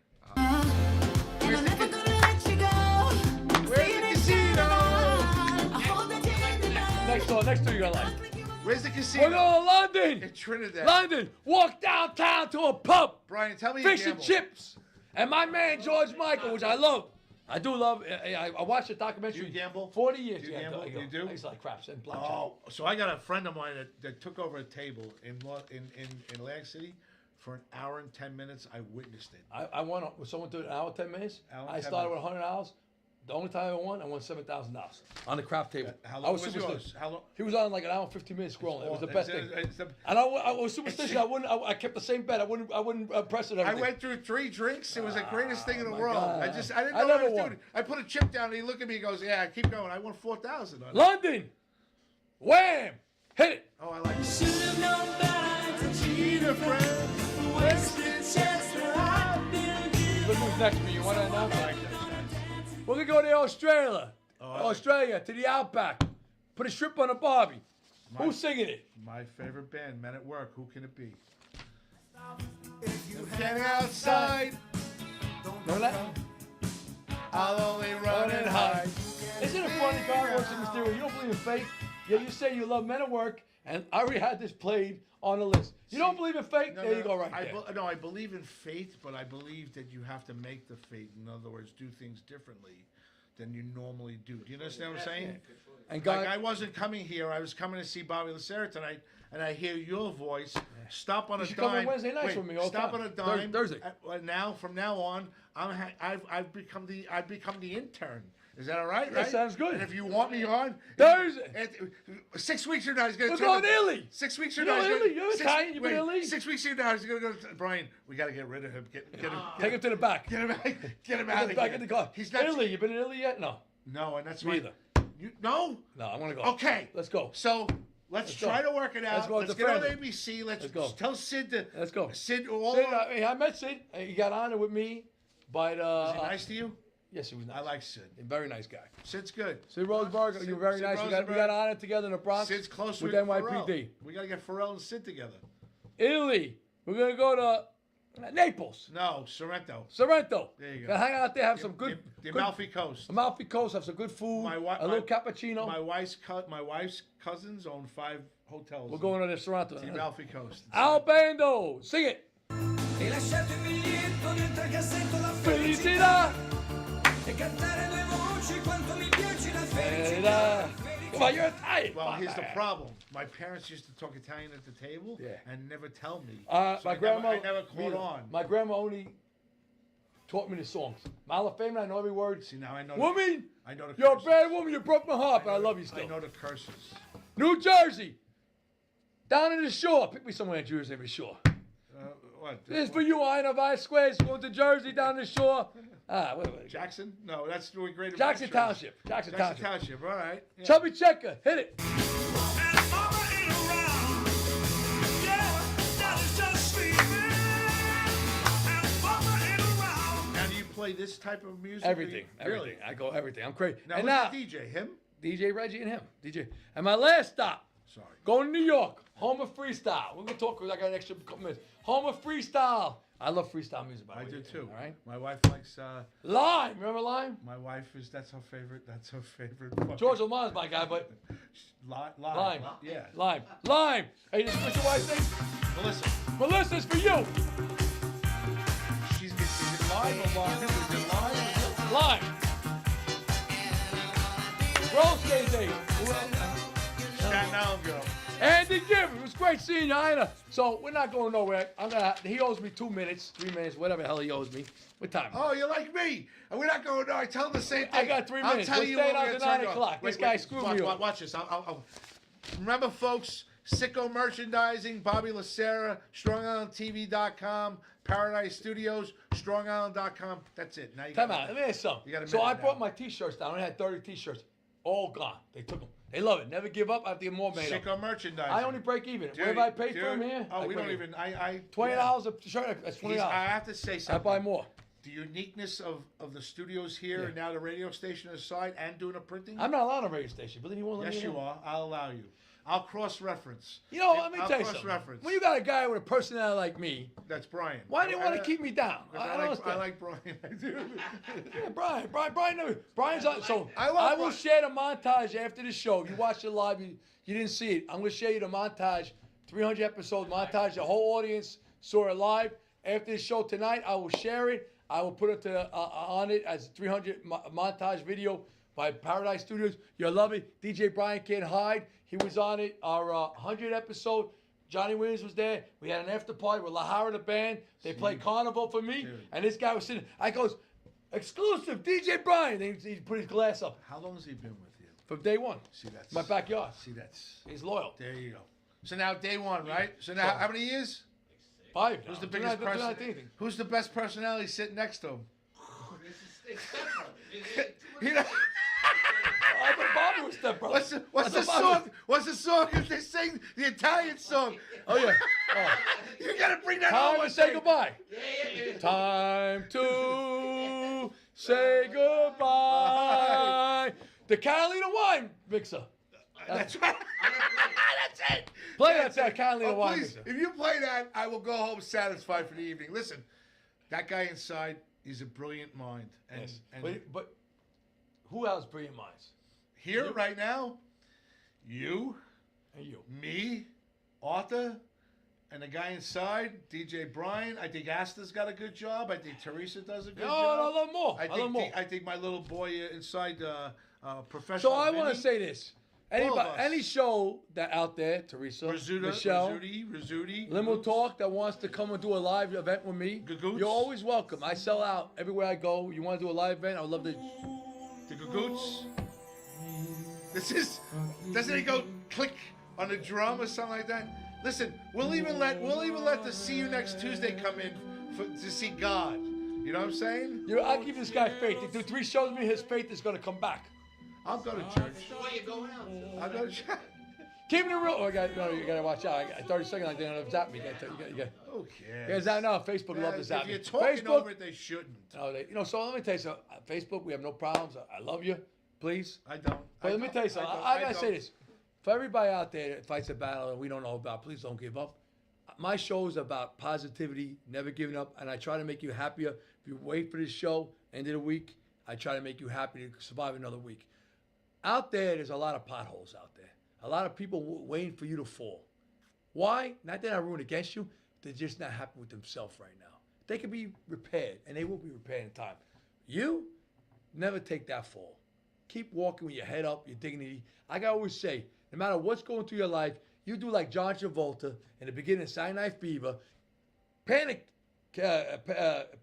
A: And I'm never gonna let you go.
C: Where's the casino?
A: I hold that hand tonight.
B: Next two you're gonna like.
C: Where's the
B: We're
C: casino?
B: going to London.
C: In Trinidad.
B: London. Walk downtown to a pub.
C: Brian, tell me you
B: Fish and
C: gamble.
B: chips. And my man George Michael, which I love. I do love. I watched the documentary.
C: Do you gamble?
B: 40 years.
C: Do you
B: yeah,
C: gamble?
B: I go.
C: You do?
B: I used to like craps and blackjack.
C: Oh, so I got a friend of mine that took over a table in Atlantic City for an hour and 10 minutes. I witnessed it.
B: I won with someone to an hour 10 minutes.
C: Hour,
B: I
C: 10
B: started
C: minutes.
B: with $100. The only time I won $7,000 on the craft table.
C: How
B: I
C: long
B: was
C: was
B: superstitious.
C: yours? How long?
B: He was on like an hour and 15 minutes scrolling. It was the best thing.
C: It's the-
B: And I was superstitious. I kept the same bet. I wouldn't press it.
C: I
B: Everything.
C: went through 3 drinks. It was the greatest thing in the
B: my
C: world.
B: God.
C: I didn't
B: I
C: know what I
B: never
C: was
B: won.
C: doing. I put a chip down and he looked at me. He goes, "Yeah, keep going." I won 4,000 on it.
B: London, wham, hit it.
C: Oh, I like it.
H: Should've known better to cheat a friend. Wasted chance that I've been given.
B: Look who's next to me. You want to announce
C: I
B: it?
C: like that.
B: We're gonna go to Australia.
C: I like-
B: Australia to the Outback. Put a shrimp on a barbie.
C: My-
B: Who's singing it?
C: My favorite band, Men at Work. Who can it be?
H: If you
C: Get outside.
B: Remember that?
C: I'll only run and hide.
B: Isn't it funny, God works in mysterious? You don't believe in fate, yet you say you love Men at Work, and I already had this played on the list. You don't believe in fate?
C: No,
B: There
C: no,
B: you go, right there.
C: No, I believe in faith, but I believe that you have to make the faith. In other words, do things differently than you normally do. Do you understand what I'm saying?
B: And God,
C: Like I wasn't coming here. I was coming to see Bobby Lacerda tonight, and I hear your voice. Stop on a
B: should come on
C: dime.
B: Wednesday nights
C: Wait,
B: with me all the
C: stop
B: time.
C: on a dime.
B: Thursday.
C: Now, from now on, I've become the intern. Is that all right?
B: That
C: right?
B: sounds good.
C: And if you want me on
B: Thursday.
C: 6 weeks from now, he's gonna.
B: We're
C: turn
B: going
C: the-
B: to Italy.
C: 6 weeks from
B: You know
C: now, he's
B: Italy?
C: gonna-
B: You're
C: six-
B: Italian, you've been
C: wait,
B: to Italy?
C: 6 weeks from now, he's gonna go to Brian. We got to get rid of him. Get him.
B: Take him to the back.
C: Get him out. Get him
B: Get
C: out
B: him
C: of
B: back
C: here.
B: in the car.
C: He's not.
B: Italy. You been in Italy yet? No.
C: No, and that's
B: Me
C: why.
B: either.
C: No.
B: No, I want to go.
C: Okay.
B: Let's go.
C: So let's
B: go.
C: try to work it out.
B: Let's go
C: Let's
B: with the
C: get on
B: family.
C: ABC. Let's
B: go.
C: tell Sid to.
B: Let's go.
C: Sid, all
B: Sid,
C: over.
B: I met Sid. He got honored with me by the.
C: Is he nice to you?
B: Yes, he was nice.
C: I like Sid.
B: A very nice guy.
C: Sid's good.
B: Sid Rosenberg, you're very
C: Sid
B: nice. We
C: Rosenberg.
B: got honored together in the Bronx.
C: Sid's close
B: with
C: with
B: NYPD.
C: Pharrell. We got to get Pharrell and Sid together.
B: Italy. We're gonna go to Naples,
C: No, Sorrento.
B: Sorrento.
C: There you go.
B: Gonna hang out there, have some good.
C: The
B: good
C: Amalfi Coast.
B: Amalfi Coast, have some good food.
C: My
B: a little cappuccino.
C: My wife's cousins own 5 hotels.
B: We're going to the Sorrento.
C: The Amalfi Coast.
B: Al Bando, sing it.
H: E lasciate il biglietto dentro il cassetto la
B: Felicità.
H: e cantare 2 voci quanto mi piace la
B: Felicità. Come on, you're Italian.
C: Well, here's the
B: Papa.
C: problem. My parents used to talk Italian at the table
B: Yeah.
C: and never tell me. So
B: My
C: I
B: grandma.
C: never caught
B: neither.
C: on.
B: My grandma only taught me the songs. Malafame, I know every word.
C: See, now I know.
B: Woman,
C: I know the
B: you're a
C: curses.
B: bad woman. You broke my heart, but I love you
C: I
B: still.
C: know the curses.
B: New Jersey, down in the shore. Pick me somewhere in Jersey, every shore.
C: What?
B: This is for you, Ina Vice Squares. Going to Jersey, down the shore. Wait.
C: Jackson? No, that's doing great.
B: Jackson
C: Adventures.
B: Township. Jackson
C: Jackson
B: Township.
C: Township. All right. Yeah.
B: Chubby Checker, hit it.
H: And mama ain't around. Yeah, daddy's just sleeping. And mama ain't around.
C: Now, do you play this type of music?
B: Everything,
C: Really?
B: everything. I go everything. I'm crazy.
C: Now,
B: and
C: who's
B: now,
C: the DJ? Him?
B: DJ Reggie and him. DJ. And my last stop,
C: Sorry.
B: going to New York. Home of Freestyle. We're going to talk, because I got an extra couple minutes. Home of Freestyle. I love freestyle music, by the
C: I
B: way.
C: do too.
B: All right?
C: My wife likes.
B: Lime. Remember Lime?
C: My wife is. That's her favorite. That's her favorite. fucking-
B: George Lamont's my guy, but
C: Lime. Yeah.
B: Lime. Lime. Hey, this is your wife's name?
C: Melissa.
B: Melissa's for you.
C: Is it live or live? Is it live?
B: Lime. Rose Day Day.
C: Staten Island girl.
B: Andy Gibb, it was great seeing you, Ina. So we're not going nowhere. He owes me 2 minutes, 3 minutes, whatever the hell he owes me. What time?
C: Oh, you're like me. And we're not going. No, I tell him the same thing.
B: I got 3
C: I'll
B: minutes.
C: tell
B: We're
C: you
B: staying
C: when
B: out
C: we
B: to
C: get
B: 9
C: turned on.
B: o'clock. This guy screwed
C: watch,
B: me up.
C: Watch this. I'll remember, folks. Sicko Merchandising, Bobby Lacerda, StrongIslandTV.com, Paradise Studios, StrongIsland.com. That's it. Now you
B: Time
C: got
B: out. Let me ask you
C: You got a
B: something. So I
C: minute
B: brought
C: now.
B: my T-shirts down. I had 30 T-shirts. All gone. They took them. They love it. Never give up. I have to get more made up.
C: Sicko Merchandising.
B: I only break even.
C: Dude,
B: Whatever I pay
C: dude.
B: for them here,
C: Oh,
B: I
C: we
B: break
C: don't
B: even.
C: even. I
B: $20 a shirt. That's $20.
C: I have to say
B: I
C: something.
B: buy more.
C: The uniqueness of the studios here
B: Yeah.
C: and now the radio station aside and doing a printing.
B: I'm not allowed on a radio station. Believe me, you won't let
C: Yes,
B: me
C: you
B: in.
C: are. I'll allow you. I'll cross-reference.
B: You know, let me
C: I'll
B: tell you something.
C: cross-reference.
B: When you got a guy with a personality like me,
C: That's Brian.
B: why do you want to keep me down?
C: Because
B: I don't
C: I
B: understand.
C: like Brian. I do.
B: Yeah, Brian knows. Brian's on. So
C: I
B: I,
C: love
B: will
C: Brian.
B: share the montage after the show. You watched it live. You didn't see it. I'm going to share you the montage, 300 episode montage. The whole audience saw it live. After the show tonight, I will share it. I will put it on it as a 300 montage video by Paradise Studios. You'll love it. DJ Brian Can't Hide. He was on it. Our 100 episode. Johnny Williams was there. We had an after party with Lahara the band. They played Carnival for me, and this guy was sitting. I goes, exclusive DJ Brian. He put his glass up
C: How long has he been with you?
B: from day one.
C: See, that's
B: My backyard.
C: See, that's
B: He's loyal.
C: there. You go. So now day one, right? So now how many years?
B: 5.
C: Who's the
B: now.
C: biggest
B: Do not
C: person?
B: anything.
C: Who's the best personality sitting next to him?
D: It's stepbrother.
C: You know,
B: I thought Bobby was stepbrother.
C: what's the
B: I thought Bobby
C: song? What's the song that they sing? The Italian song.
B: Oh yeah. Oh.
C: You gotta bring that
B: Time
C: home.
B: to say goodbye. Time to say goodbye. The Carolina wine mixer.
C: That's right. That's it.
B: Play that Carolina
C: Oh,
B: wine
C: please,
B: mixer.
C: if you play that, I will go home satisfied for the evening. Listen, that guy inside, he's a brilliant mind. And,
B: Yes.
C: and
B: But who else brilliant minds?
C: here right now, you,
B: And you.
C: me, Arthur, and the guy inside, DJ Brian. I think Asta's got a good job. I think Teresa does a good
B: No,
C: job.
B: I love more.
C: I
B: I love
C: think
B: more.
C: I think my little boy inside professional.
B: So I want to
C: Vinny,
B: say this.
C: All of
B: Anybody,
C: us.
B: any show that out there, Teresa, Michelle,
C: Rizzuti,
B: Limo Talk that wants to come and do a live event with me,
C: Gagoots.
B: you're always welcome. I sell out everywhere I go. You want to do a live event? I would love to.
C: the Gagoots. Doesn't it go click on the drum or something like that? Listen, we'll even let the See You Next Tuesday come in to see God. You know what I'm saying?
B: I give this guy faith. If do 3 shows with me, his faith is going to come back.
C: I'll go to church.
D: Why you going out?
C: I'll go to church.
B: Keeping it real. Oh, you got to watch out. I got 30 seconds. I didn't zap me. You got.
C: Who
B: Yeah,
C: cares?
B: zap now. Facebook love to
C: If
B: zap me.
C: you're talking
B: Facebook.
C: over it, they shouldn't.
B: No, so let me tell you something. Facebook, we have no problems. I love you. Please.
C: I don't.
B: But let me tell you something. I gotta say this. For everybody out there that fights a battle and we don't know about, please don't give up. My show is about positivity, never giving up, and I try to make you happier. If you wait for this show, end of the week, I try to make you happy to survive another week. Out there's a lot of potholes out there. A lot of people waiting for you to fall. Why? Not that I ruin against you. They're just not happy with themselves right now. They can be repaired, and they will be repaired in time. You never take that fall. Keep walking with your head up, your dignity. I gotta always say, no matter what's going through your life, you do like John Travolta in the beginning of Saturday Night Fever. Panic,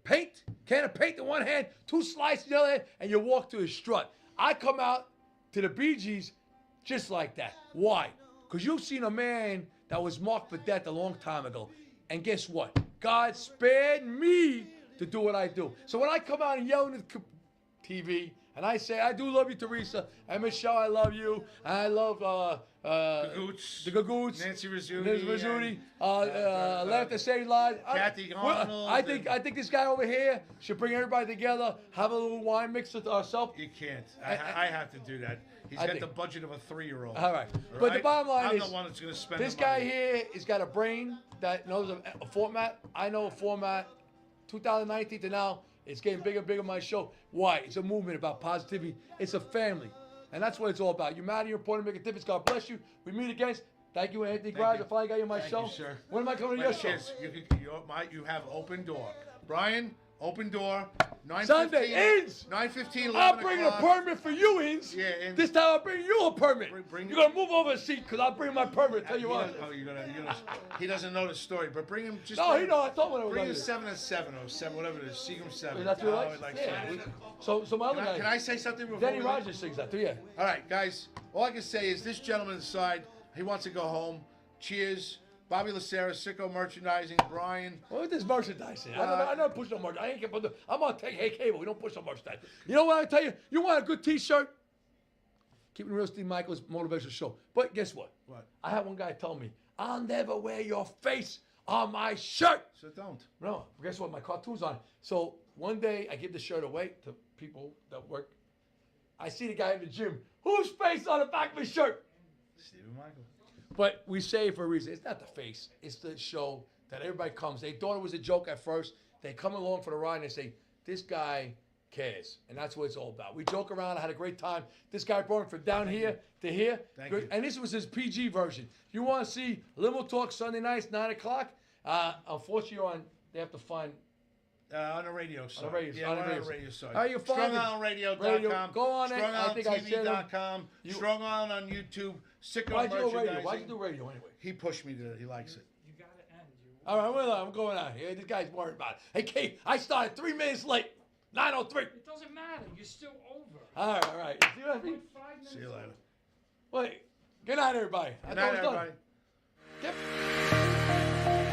B: paint, can of paint in one hand, 2 slices in the other hand, and you walk to a strut. I come out to the Bee Gees just like that. Why? Because you've seen a man that was marked for death a long time ago. And guess what? God spared me to do what I do. So when I come out and yell in the TV, and I say, I do love you, Teresa, and Michelle, I love you, and I love
C: Gagoots,
B: the Gagoots,
C: Nancy Rizzuti,
B: Nancy Rizzuti,
C: and,
B: Laugh to Save Lives.
C: Kathy Arnold,
B: I think this guy over here should bring everybody together, have a little wine mix with ourselves.
C: You can't. I have to do that. He's
B: I
C: got the
B: think-
C: budget of a 3-year-old.
B: All right. But the bottom line
C: I'm
B: is,
C: the one that's going to spend
B: this
C: the
B: guy
C: money.
B: here has got a brain that knows a format. I know a format. 2019 to now, it's getting bigger and bigger, my show. Why? It's a movement about positivity. It's a family. And that's what it's all about. You matter, you're important, make a difference. God bless you. We meet again. Thank you, Anthony Graz.
C: you.
B: I finally got you on my
C: Thank
B: show.
C: you, sir.
B: When am I coming to
C: My
B: your show?
C: kids, you have open door. Brian, open door. 9:15.
B: Sunday, Inns.
C: 9:15, 11
B: I'll bring a
C: o'clock.
B: permit for you, Inns.
C: Yeah, Inns.
B: This time I'll bring you a permit.
C: Bring-
B: You're going to move over a seat because I'll bring my permit. Tell you
C: He
B: what.
C: doesn't- you're gonna, he doesn't know the story, but bring him just.
B: No, he know. I told him what I was
C: Bring
B: going
C: him
B: to do.
C: 7 and 7 or 7, whatever it is. Seagram 7.
B: That's what he
C: Oh,
B: likes?
C: he likes
B: Yeah.
C: seven.
B: So my other guy.
C: Can I say something before
B: Danny
C: we leave?
B: Rogers sings that too, yeah.
C: All right, guys. All I can say is this gentleman inside, he wants to go home. Cheers. Bobby Lacera, Sicko Merchandising, Brian.
B: What is this merchandising? I don't push no merch. I ain't get put. I'm on Hey Cable. We don't push no merchandise. You know what I tell you? You want a good T-shirt? Keeping Real Steve Michaels motivational show. But guess what?
C: What?
B: I had one guy tell me, I'll never wear your face on my shirt.
C: So don't.
B: No, guess what? My cartoon's on. So one day I give the shirt away to people that work. I see the guy in the gym. Whose face on the back of his shirt?
C: Stephen Michael.
B: But we say it for a reason. It's not the face. It's the show that everybody comes. They thought it was a joke at first. They come along for the ride and they say, this guy cares. And that's what it's all about. We joke around. I had a great time. This guy brought him from down here to here.
C: Thank
B: Good.
C: you.
B: And this was his PG version. If you want to see Limo Talk Sunday nights, 9 o'clock, unfortunately, they have to find
C: On the radio side.
B: radio-
C: yeah,
B: on the
C: we're
B: radio radio
C: radio
B: side.
C: side.
B: All right, you find it.
C: StrongOnRadio.com.
B: Go on it. I think I said them.
C: StrongOnTV.com.
B: You-
C: Strong On YouTube. Sicko
B: Why'd you do radio?
C: merchandising.
B: Why'd you do radio anyway?
C: He pushed me to it. He likes it.
I: You gotta end.
B: All right, I'm going out here. This guy's worried about it. Hey, Kate, I started 3 minutes late. 9:03.
I: It doesn't matter. You're still over.
B: All right. See what I mean?
I: 5 minutes.
C: See you later.
B: Wait. Good night, everybody. I
C: Good
B: thought
C: night,
B: it was done.
C: everybody.
B: Yep.